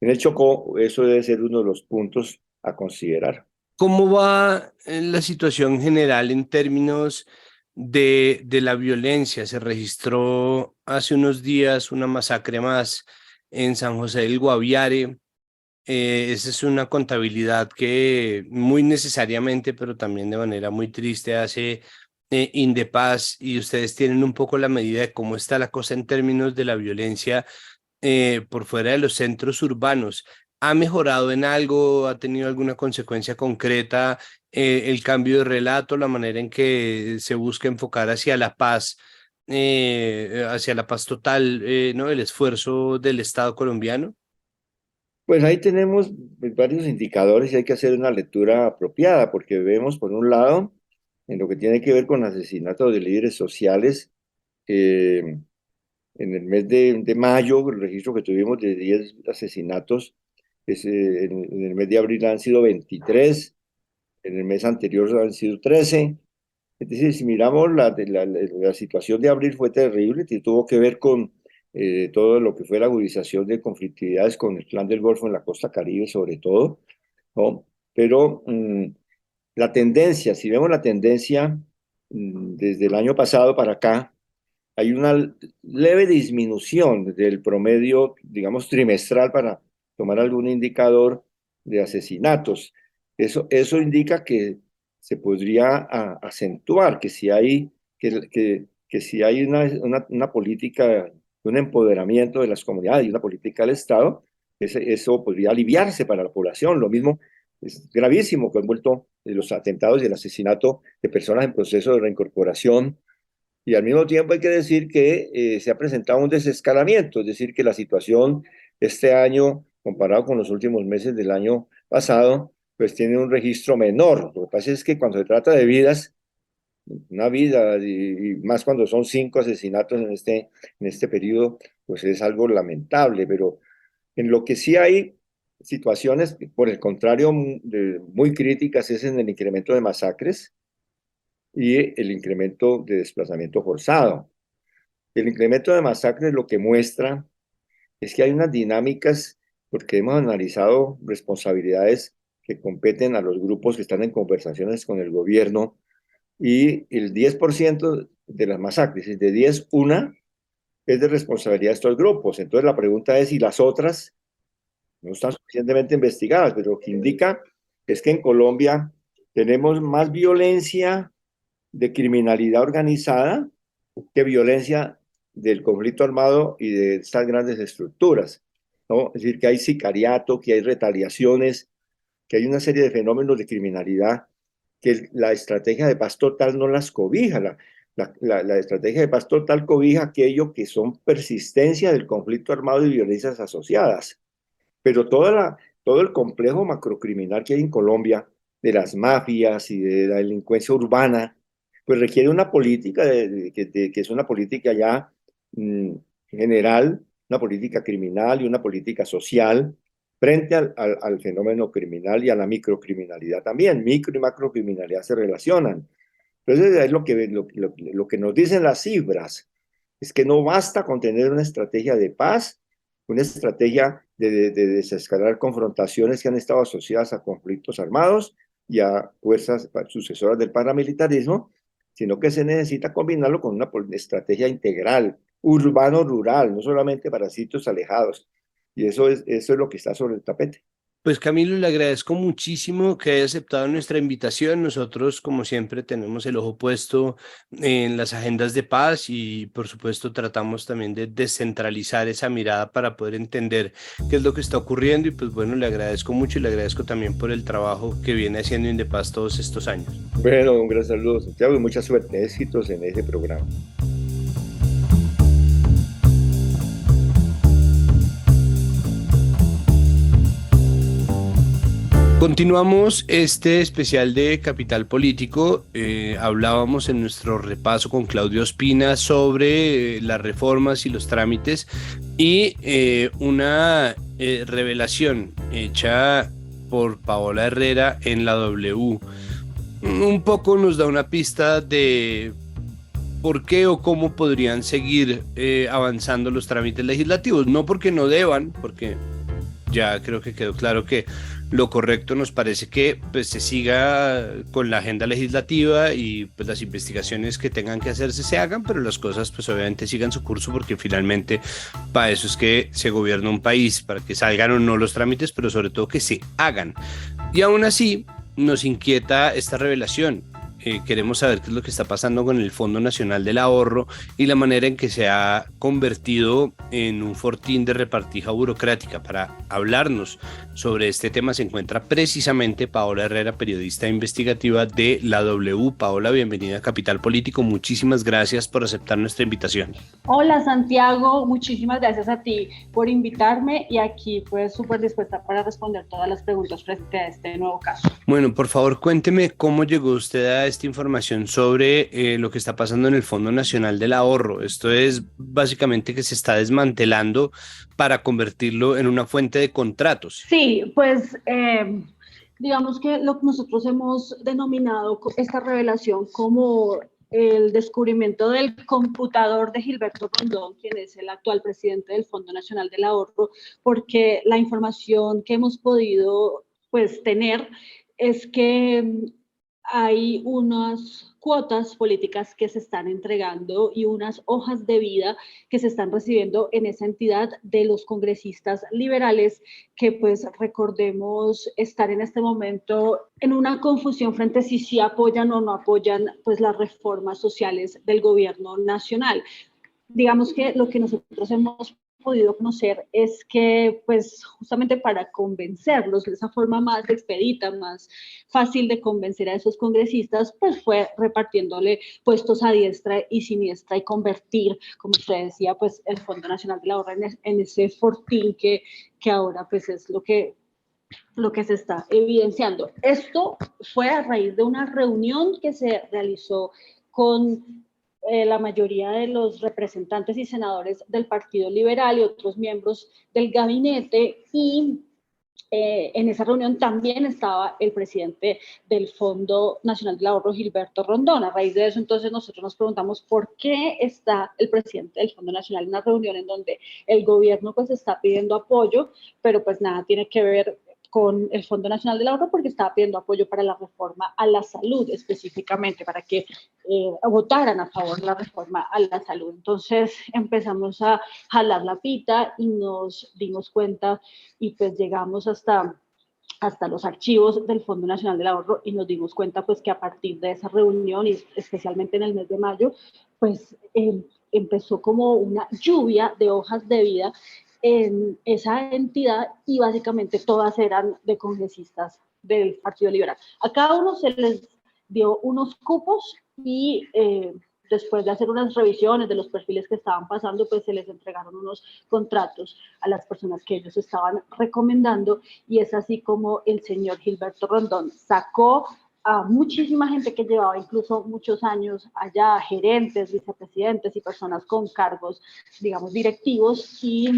E: en el Chocó eso debe ser uno de los puntos a considerar.
B: ¿Cómo va la situación general en términos de la violencia? Se registró hace unos días una masacre más en San José del Guaviare. Esa es una contabilidad que muy necesariamente, pero también de manera muy triste, hace Indepaz, y ustedes tienen un poco la medida de cómo está la cosa en términos de la violencia por fuera de los centros urbanos. ¿Ha mejorado en algo? ¿Ha tenido alguna consecuencia concreta el cambio de relato, la manera en que se busca enfocar hacia la paz total, ¿no? El esfuerzo del Estado colombiano?
E: Pues ahí tenemos varios indicadores y hay que hacer una lectura apropiada, porque vemos, por un lado, en lo que tiene que ver con asesinatos de líderes sociales, eh, en el mes de mayo, el registro que tuvimos de 10 asesinatos, en el mes de abril han sido 23, en el mes anterior han sido 13. Es decir, si miramos la situación de abril fue terrible, que tuvo que ver con todo lo que fue la agudización de conflictividades con el Clan del Golfo en la costa Caribe, sobre todo, ¿no? Pero la tendencia, si vemos la tendencia desde el año pasado para acá, hay una leve disminución del promedio, digamos, trimestral para tomar algún indicador de asesinatos. Eso indica que se podría acentuar, que si hay una política, un empoderamiento de las comunidades y una política del Estado, eso podría aliviarse para la población. Lo mismo es gravísimo que han vuelto los atentados y el asesinato de personas en proceso de reincorporación, y al mismo tiempo hay que decir que se ha presentado un desescalamiento, es decir, que la situación este año, comparado con los últimos meses del año pasado, pues tiene un registro menor. Lo que pasa es que cuando se trata de vidas, una vida, y más cuando son 5 asesinatos en este periodo, pues es algo lamentable, pero en lo que sí hay situaciones, por el contrario, muy críticas, es en el incremento de masacres y el incremento de desplazamiento forzado. El incremento de masacres lo que muestra es que hay unas dinámicas, porque hemos analizado responsabilidades que competen a los grupos que están en conversaciones con el gobierno, y el 10% de las masacres, es de 10, una es de responsabilidad de estos grupos. Entonces la pregunta es si las otras no están suficientemente investigadas, pero lo que indica es que en Colombia tenemos más violencia de criminalidad organizada que violencia del conflicto armado y de estas grandes estructuras, ¿no? Es decir, que hay sicariato, que hay retaliaciones, que hay una serie de fenómenos de criminalidad que la estrategia de paz total no las cobija. La estrategia de paz total cobija aquello que son persistencia del conflicto armado y violencias asociadas. Pero todo el complejo macrocriminal que hay en Colombia, de las mafias y de la delincuencia urbana, pues requiere una política que es una política ya general, una política criminal y una política social frente al fenómeno criminal y a la microcriminalidad también. Micro y macrocriminalidad se relacionan. Entonces, es lo que nos dicen las cifras, es que no basta con tener una estrategia de paz, una estrategia de desescalar confrontaciones que han estado asociadas a conflictos armados y a fuerzas sucesoras del paramilitarismo, sino que se necesita combinarlo con una estrategia integral, urbano-rural, no solamente para sitios alejados. Y eso es lo que está sobre el tapete.
B: Pues Camilo, le agradezco muchísimo que haya aceptado nuestra invitación. Nosotros, como siempre, tenemos el ojo puesto en las agendas de paz y, por supuesto, tratamos también de descentralizar esa mirada para poder entender qué es lo que está ocurriendo. Y pues bueno, le agradezco mucho y le agradezco también por el trabajo que viene haciendo Indepaz todos estos años.
E: Bueno, un gran saludo, Santiago, y mucha suerte, éxitos en ese programa.
B: Continuamos este especial de Capital Político. Hablábamos en nuestro repaso con Claudio Ospina sobre las reformas y los trámites y una revelación hecha por Paola Herrera en la W. Un poco nos da una pista de por qué o cómo podrían seguir avanzando los trámites legislativos. No porque no deban, porque ya creo que quedó claro que lo correcto nos parece que pues, se siga con la agenda legislativa y pues, las investigaciones que tengan que hacerse se hagan, pero las cosas pues obviamente sigan su curso porque finalmente para eso es que se gobierna un país, para que salgan o no los trámites, pero sobre todo que se hagan. Y aún así nos inquieta esta revelación. Queremos saber qué es lo que está pasando con el Fondo Nacional del Ahorro y la manera en que se ha convertido en un fortín de repartija burocrática. Para hablarnos sobre este tema se encuentra precisamente Paola Herrera, periodista investigativa de la W. Paola, bienvenida a Capital Político. Muchísimas gracias por aceptar nuestra invitación.
F: Hola Santiago, muchísimas gracias a ti por invitarme y aquí pues súper dispuesta para responder todas las preguntas frente a este nuevo caso.
B: Bueno, por favor cuénteme cómo llegó usted a esta información sobre lo que está pasando en el Fondo Nacional del Ahorro. Esto es básicamente que se está desmantelando para convertirlo en una fuente de contratos.
F: Sí, pues digamos que lo que nosotros hemos denominado esta revelación como el descubrimiento del computador de Gilberto Rondón, quien es el actual presidente del Fondo Nacional del Ahorro, porque la información que hemos podido pues tener es que hay unas cuotas políticas que se están entregando y unas hojas de vida que se están recibiendo en esa entidad de los congresistas liberales que pues recordemos estar en este momento en una confusión frente a si apoyan o no apoyan pues las reformas sociales del gobierno nacional. Digamos que lo que nosotros hemos podido conocer es que pues justamente para convencerlos de esa forma más expedita, más fácil de convencer a esos congresistas, pues fue repartiéndole puestos a diestra y siniestra y convertir, como usted decía, pues el Fondo Nacional del Ahorro en ese fortín que ahora pues es lo que se está evidenciando. Esto fue a raíz de una reunión que se realizó con la mayoría de los representantes y senadores del Partido Liberal y otros miembros del gabinete y en esa reunión también estaba el presidente del Fondo Nacional del Ahorro, Gilberto Rondón. A raíz de eso, entonces, nosotros nos preguntamos por qué está el presidente del Fondo Nacional en una reunión en donde el gobierno pues está pidiendo apoyo, pero pues nada tiene que ver con el Fondo Nacional del Ahorro porque estaba pidiendo apoyo para la reforma a la salud, específicamente para que votaran a favor de la reforma a la salud. Entonces empezamos a jalar la pita y nos dimos cuenta y pues llegamos hasta los archivos del Fondo Nacional del Ahorro y nos dimos cuenta pues que a partir de esa reunión y especialmente en el mes de mayo pues empezó como una lluvia de hojas de vida en esa entidad y básicamente todas eran de congresistas del Partido Liberal. A cada uno se les dio unos cupos y después de hacer unas revisiones de los perfiles que estaban pasando, pues se les entregaron unos contratos a las personas que ellos estaban recomendando, y es así como el señor Gilberto Rondón sacó a muchísima gente que llevaba incluso muchos años allá, gerentes, vicepresidentes y personas con cargos, digamos, directivos, y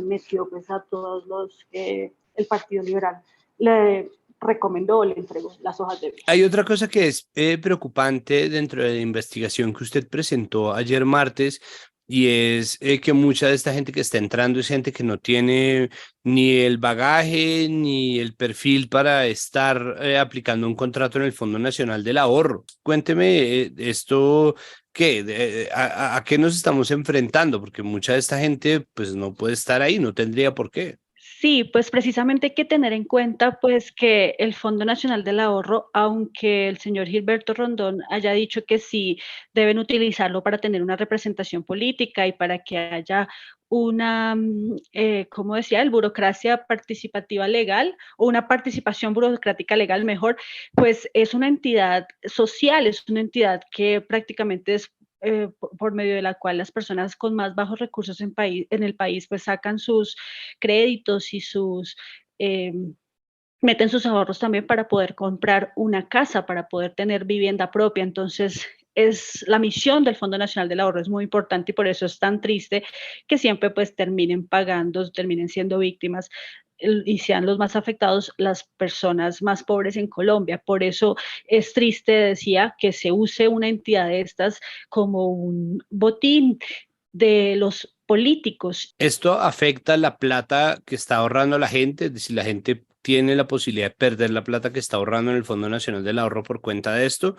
F: metió pues a todos los que el Partido Liberal le recomendó, le entregó las hojas de vida.
B: Hay otra cosa que es preocupante dentro de la investigación que usted presentó ayer martes, y es que mucha de esta gente que está entrando es gente que no tiene ni el bagaje ni el perfil para estar aplicando un contrato en el Fondo Nacional del Ahorro. Cuénteme esto, ¿a qué nos estamos enfrentando? Porque mucha de esta gente pues no puede estar ahí, no tendría por qué.
F: Sí, pues precisamente hay que tener en cuenta pues que el Fondo Nacional del Ahorro, aunque el señor Gilberto Rondón haya dicho que sí deben utilizarlo para tener una representación política y para que haya una, ¿cómo decía?, el burocracia participativa legal, o una participación burocrática legal mejor, pues es una entidad social, es una entidad que prácticamente es por medio de la cual las personas con más bajos recursos en el país pues sacan sus créditos y meten sus ahorros también para poder comprar una casa, para poder tener vivienda propia. Entonces, es la misión del Fondo Nacional del Ahorro, es muy importante, y por eso es tan triste que siempre pues terminen pagando, terminen siendo víctimas y sean los más afectados las personas más pobres en Colombia. Por eso es triste, decía, que se use una entidad de estas como un botín de los políticos.
B: ¿Esto afecta la plata que está ahorrando la gente? Es decir, la gente tiene la posibilidad de perder la plata que está ahorrando en el Fondo Nacional del Ahorro por cuenta de esto,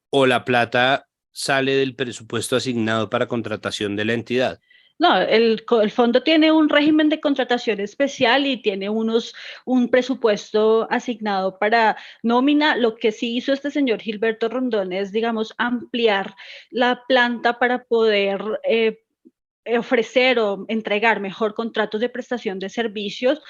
B: o la plata sale del presupuesto asignado para contratación de la entidad.
F: No, el fondo tiene un régimen de contratación especial y tiene un presupuesto asignado para nómina. Lo que sí hizo este señor Gilberto Rondón es, digamos, ampliar la planta para poder ofrecer o entregar mejor contratos de prestación de servicios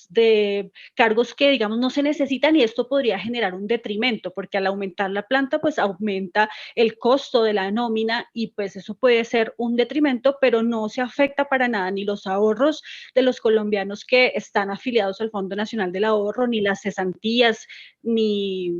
F: de cargos que, digamos, no se necesitan, y esto podría generar un detrimento, porque al aumentar la planta, pues aumenta el costo de la nómina, y pues eso puede ser un detrimento, pero no se afecta para nada ni los ahorros de los colombianos que están afiliados al Fondo Nacional del Ahorro, ni las cesantías, ni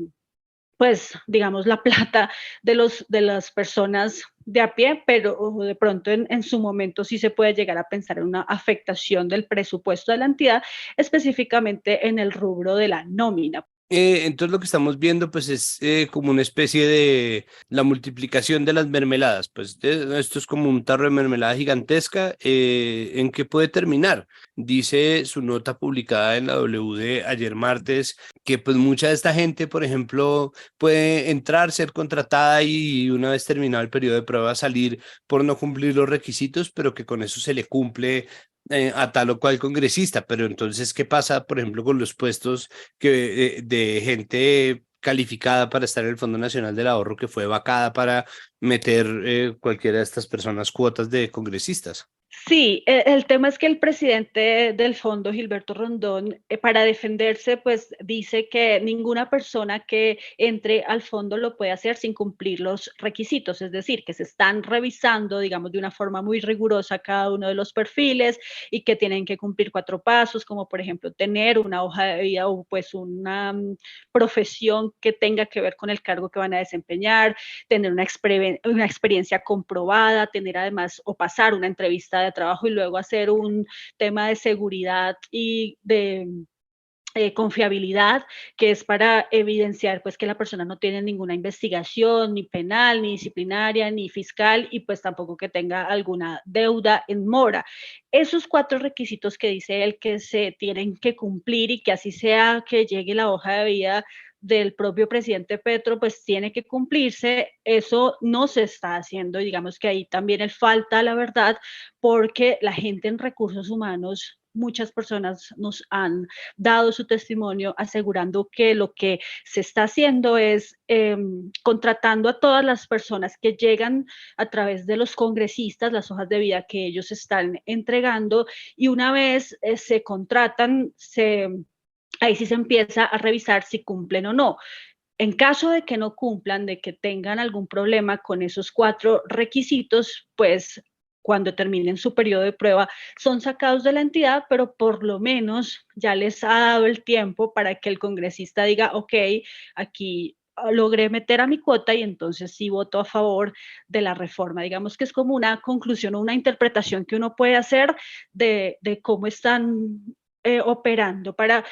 F: pues, digamos, la plata de las personas de a pie, pero de pronto en su momento sí se puede llegar a pensar en una afectación del presupuesto de la entidad, específicamente en el rubro de la nómina.
B: Entonces lo que estamos viendo pues es como una especie de la multiplicación de las mermeladas. Pues esto es como un tarro de mermelada gigantesca. ¿En qué puede terminar? Dice su nota publicada en la W de ayer martes que pues mucha de esta gente, por ejemplo, puede entrar, ser contratada y una vez terminado el periodo de prueba salir por no cumplir los requisitos, pero que con eso se le cumple a tal o cual congresista. Pero entonces, ¿qué pasa, por ejemplo, con los puestos de gente calificada para estar en el Fondo Nacional del Ahorro que fue vacada para meter cualquiera de estas personas cuotas de congresistas?
F: Sí, el tema es que el presidente del fondo, Gilberto Rondón, para defenderse, pues dice que ninguna persona que entre al fondo lo puede hacer sin cumplir los requisitos, es decir, que se están revisando, digamos, de una forma muy rigurosa cada uno de los perfiles, y que tienen que cumplir 4 pasos, como por ejemplo tener una hoja de vida o pues una profesión que tenga que ver con el cargo que van a desempeñar, tener una experiencia comprobada, tener además o pasar una entrevista de trabajo y luego hacer un tema de seguridad y de confiabilidad, que es para evidenciar pues que la persona no tiene ninguna investigación ni penal, ni disciplinaria, ni fiscal, y pues tampoco que tenga alguna deuda en mora. Esos 4 requisitos que dice él que se tienen que cumplir, y que así sea que llegue la hoja de vida del propio presidente Petro, pues tiene que cumplirse. Eso no se está haciendo, y digamos que ahí también él falta la verdad, porque la gente en recursos humanos, muchas personas nos han dado su testimonio asegurando que lo que se está haciendo es contratando a todas las personas que llegan a través de los congresistas, las hojas de vida que ellos están entregando, y una vez se contratan, ahí sí se empieza a revisar si cumplen o no. en caso de que no cumplan, de que tengan algún problema con esos 4 requisitos, pues cuando terminen su periodo de prueba son sacados de la entidad, pero por lo menos ya les ha dado el tiempo para que el congresista diga, ok, aquí logré meter a mi cuota y entonces sí voto a favor de la reforma. Digamos que es como una conclusión o una interpretación que uno puede hacer de cómo están operando para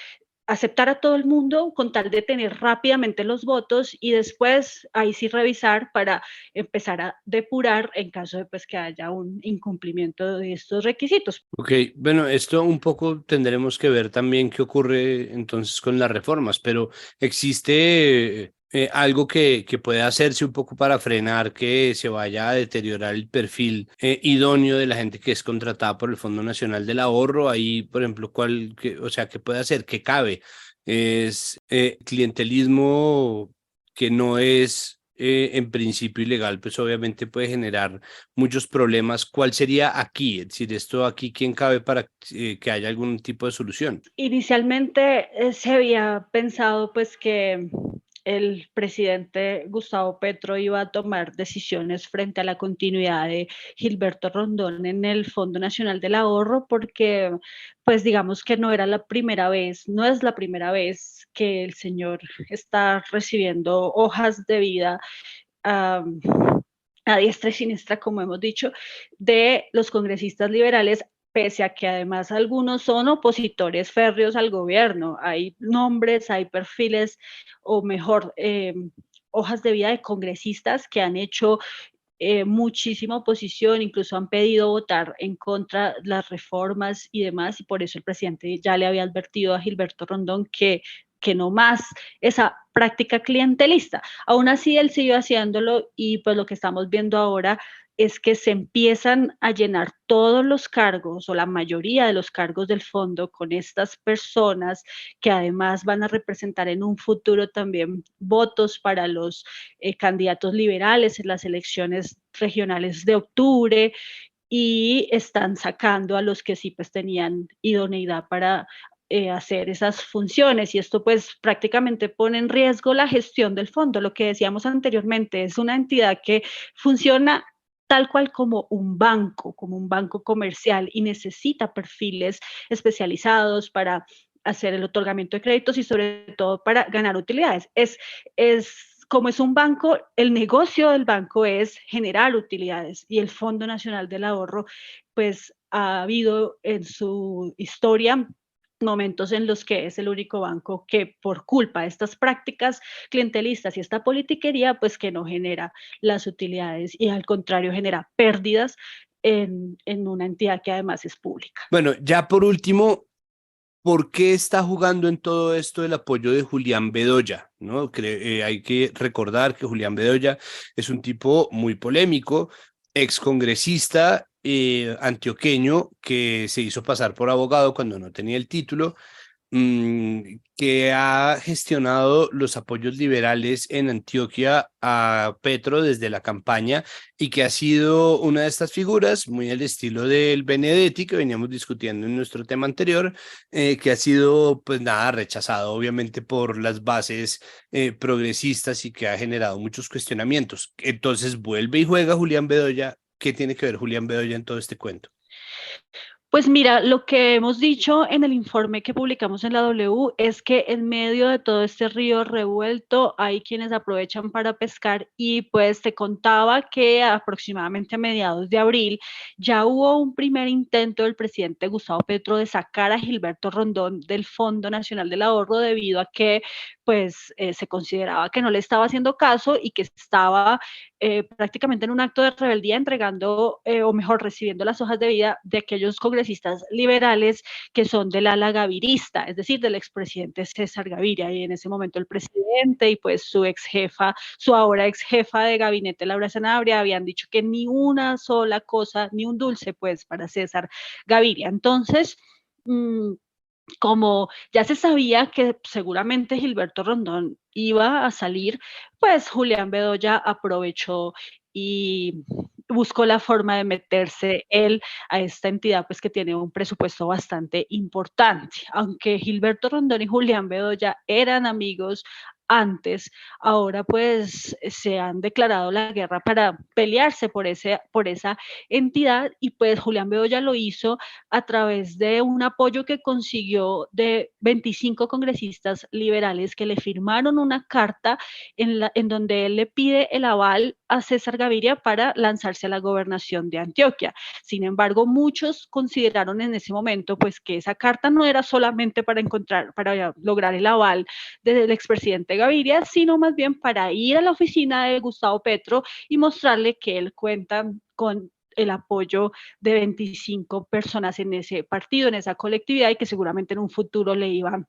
F: aceptar a todo el mundo con tal de tener rápidamente los votos y después ahí sí revisar para empezar a depurar en caso de pues, que haya un incumplimiento de estos requisitos.
B: Ok, bueno, esto un poco tendremos que ver también qué ocurre entonces con las reformas, pero existe algo que puede hacerse un poco para frenar que se vaya a deteriorar el perfil idóneo de la gente que es contratada por el Fondo Nacional del Ahorro. Ahí, por ejemplo, o sea, ¿qué puede hacer? ¿Qué cabe? Es clientelismo que no es en principio ilegal, pues obviamente puede generar muchos problemas. ¿Cuál sería aquí? Es decir, esto aquí, ¿quién cabe para que haya algún tipo de solución?
F: Inicialmente se había pensado pues que el presidente Gustavo Petro iba a tomar decisiones frente a la continuidad de Gilberto Rondón en el Fondo Nacional del Ahorro, porque pues digamos que no era la primera vez, no es la primera vez que el señor está recibiendo hojas de vida um, a diestra y siniestra, como hemos dicho, de los congresistas liberales, pese a que además algunos son opositores férreos al gobierno. Hay nombres, hay perfiles, o mejor, hojas de vida de congresistas que han hecho muchísima oposición, incluso han pedido votar en contra de las reformas y demás, y por eso el presidente ya le había advertido a Gilberto Rondón que no más esa práctica clientelista. Aún así, él siguió haciéndolo y pues lo que estamos viendo ahora es que se empiezan a llenar todos los cargos o la mayoría de los cargos del fondo con estas personas que además van a representar en un futuro también votos para los candidatos liberales en las elecciones regionales de octubre y están sacando a los que sí pues tenían idoneidad para hacer esas funciones y esto pues prácticamente pone en riesgo la gestión del fondo. Lo que decíamos anteriormente, es una entidad que funciona tal cual como un banco comercial y necesita perfiles especializados para hacer el otorgamiento de créditos y sobre todo para ganar utilidades. Como es un banco, el negocio del banco es generar utilidades y el Fondo Nacional del Ahorro, pues ha habido en su historia momentos en los que es el único banco que por culpa de estas prácticas clientelistas y esta politiquería, pues que no genera las utilidades y al contrario genera pérdidas en una entidad que además es pública.
B: Bueno, ya por último, ¿por qué está jugando en todo esto el apoyo de Julián Bedoya? ¿No? Hay que recordar que Julián Bedoya es un tipo muy polémico, excongresista antioqueño que se hizo pasar por abogado cuando no tenía el título, que ha gestionado los apoyos liberales en Antioquia a Petro desde la campaña y que ha sido una de estas figuras, muy al estilo del Benedetti que veníamos discutiendo en nuestro tema anterior, que ha sido pues nada rechazado obviamente por las bases progresistas y que ha generado muchos cuestionamientos. Entonces vuelve y juega Julián Bedoya. ¿Qué tiene que ver Julián Bedoya en todo este cuento?
F: Pues mira, lo que hemos dicho en el informe que publicamos en la W es que en medio de todo este río revuelto hay quienes aprovechan para pescar y pues te contaba que aproximadamente a mediados de abril ya hubo un primer intento del presidente Gustavo Petro de sacar a Gilberto Rondón del Fondo Nacional del Ahorro debido a que pues se consideraba que no le estaba haciendo caso y que estaba prácticamente en un acto de rebeldía entregando o mejor recibiendo las hojas de vida de aquellos congresistas liberales que son del ala gavirista, es decir, del expresidente César Gaviria y en ese momento el presidente y pues su ex jefa, su ahora ex jefa de gabinete Laura Sanabria habían dicho que ni una sola cosa, ni un dulce pues para César Gaviria. Entonces, como ya se sabía que seguramente Gilberto Rondón iba a salir, pues Julián Bedoya aprovechó y buscó la forma de meterse él a esta entidad, pues que tiene un presupuesto bastante importante. Aunque Gilberto Rondón y Julián Bedoya eran amigos, antes, ahora pues se han declarado la guerra para pelearse por esa entidad, y pues Julián Bedoya lo hizo a través de un apoyo que consiguió de 25 congresistas liberales que le firmaron una carta en donde él le pide el aval a César Gaviria para lanzarse a la gobernación de Antioquia. Sin embargo, muchos consideraron en ese momento pues que esa carta no era solamente para lograr el aval del expresidente Gaviria, sino más bien para ir a la oficina de Gustavo Petro y mostrarle que él cuenta con el apoyo de 25 personas en ese partido, en esa colectividad, y que seguramente en un futuro le iban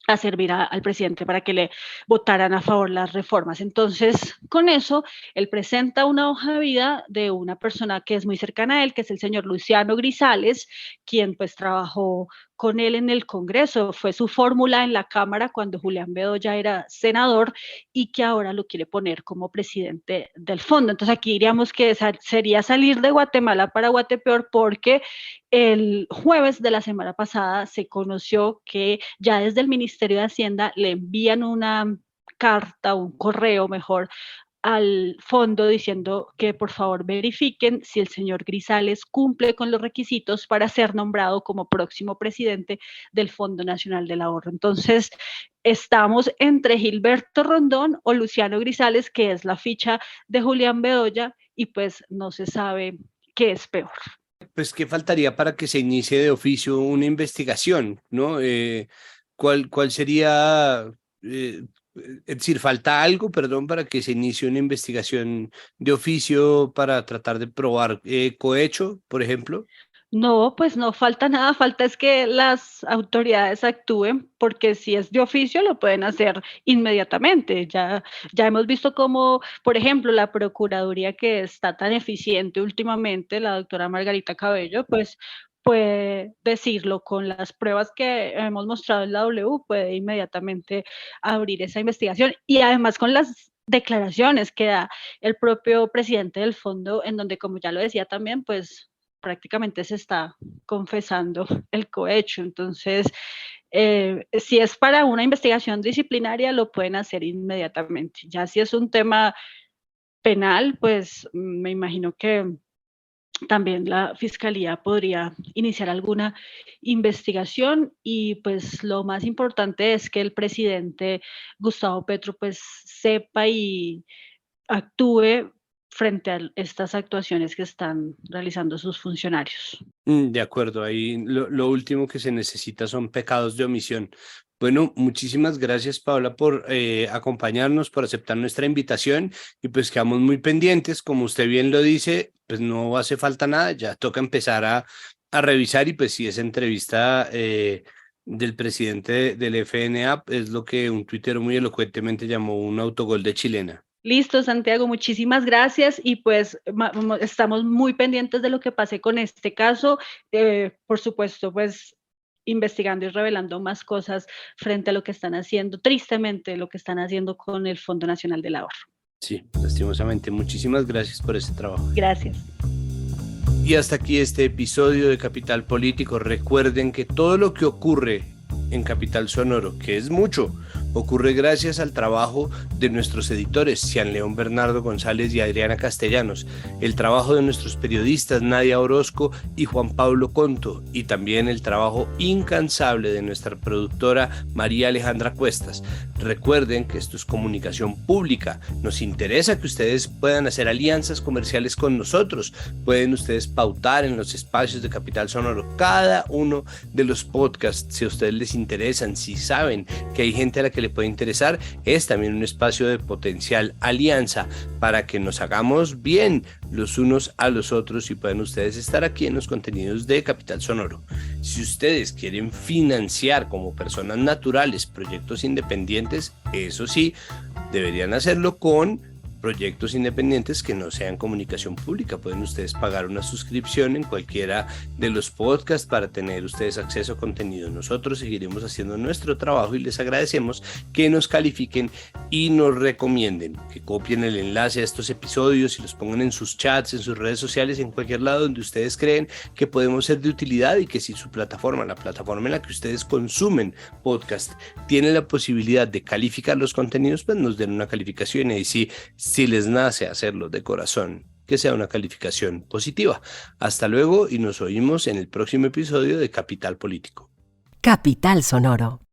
F: a servir al presidente para que le votaran a favor las reformas. Entonces, con eso, él presenta una hoja de vida de una persona que es muy cercana a él, que es el señor Luciano Grisales, quien pues trabajó con él en el Congreso, fue su fórmula en la Cámara cuando Julián Bedoya era senador, y que ahora lo quiere poner como presidente del fondo. Entonces aquí diríamos que sería salir de Guatemala para Guatepeor, porque el jueves de la semana pasada se conoció que ya desde el Ministerio de Hacienda le envían una carta, un correo mejor, al fondo diciendo que por favor verifiquen si el señor Grisales cumple con los requisitos para ser nombrado como próximo presidente del Fondo Nacional del Ahorro. Entonces, estamos entre Gilberto Rondón o Luciano Grisales, que es la ficha de Julián Bedoya, y pues no se sabe qué es peor.
B: Pues, ¿qué faltaría para que se inicie de oficio una investigación, ¿no? ¿Cuál sería, es decir, falta algo, perdón, para que se inicie una investigación de oficio para tratar de probar cohecho, por ejemplo?
F: No, pues no falta nada, falta es que las autoridades actúen, porque si es de oficio lo pueden hacer inmediatamente. Ya hemos visto cómo, por ejemplo, la Procuraduría, que está tan eficiente últimamente, la doctora Margarita Cabello, pues puede decirlo con las pruebas que hemos mostrado en la W, puede inmediatamente abrir esa investigación, y además con las declaraciones que da el propio presidente del fondo, en donde, como ya lo decía también, pues prácticamente se está confesando el cohecho. Entonces, si es para una investigación disciplinaria, lo pueden hacer inmediatamente. Ya si es un tema penal, pues me imagino que también la fiscalía podría iniciar alguna investigación, y pues lo más importante es que el presidente Gustavo Petro pues sepa y actúe frente a estas actuaciones que están realizando sus funcionarios.
B: De acuerdo, ahí lo último que se necesita son pecados de omisión. Bueno, muchísimas gracias, Paola, por acompañarnos, por aceptar nuestra invitación, y pues quedamos muy pendientes. Como usted bien lo dice, pues no hace falta nada, ya toca empezar a revisar, y pues si esa entrevista del presidente del FNA es lo que un tuitero muy elocuentemente llamó un autogol de chilena.
F: Listo, Santiago, muchísimas gracias, y pues estamos muy pendientes de lo que pase con este caso, por supuesto, pues investigando y revelando más cosas frente a lo que están haciendo, tristemente lo que están haciendo con el Fondo Nacional del Ahorro.
B: Sí, lastimosamente. Muchísimas gracias por ese trabajo.
F: Gracias.
B: Y hasta aquí este episodio de Capital Político. Recuerden que todo lo que ocurre en Capital Sonoro, que es mucho, ocurre gracias al trabajo de nuestros editores, Cian León Bernardo González y Adriana Castellanos, el trabajo de nuestros periodistas Nadia Orozco y Juan Pablo Conto, y también el trabajo incansable de nuestra productora María Alejandra Cuestas. Recuerden que esto es comunicación pública, nos interesa que ustedes puedan hacer alianzas comerciales con nosotros, pueden ustedes pautar en los espacios de Capital Sonoro cada uno de los podcasts, si a ustedes les interesan, si saben que hay gente a la que le puede interesar, es también un espacio de potencial alianza para que nos hagamos bien los unos a los otros y puedan ustedes estar aquí en los contenidos de Capital Sonoro. Si ustedes quieren financiar como personas naturales proyectos independientes, eso sí, deberían hacerlo con proyectos independientes que no sean comunicación pública. Pueden ustedes pagar una suscripción en cualquiera de los podcasts para tener ustedes acceso a contenido. Nosotros seguiremos haciendo nuestro trabajo y les agradecemos que nos califiquen y nos recomienden, que copien el enlace a estos episodios y los pongan en sus chats, en sus redes sociales, en cualquier lado donde ustedes creen que podemos ser de utilidad, y que si su plataforma, la plataforma en la que ustedes consumen podcast, tiene la posibilidad de calificar los contenidos, pues nos den una calificación, y si les nace hacerlo de corazón, que sea una calificación positiva. Hasta luego y nos oímos en el próximo episodio de Capital Político.
G: Capital Sonoro.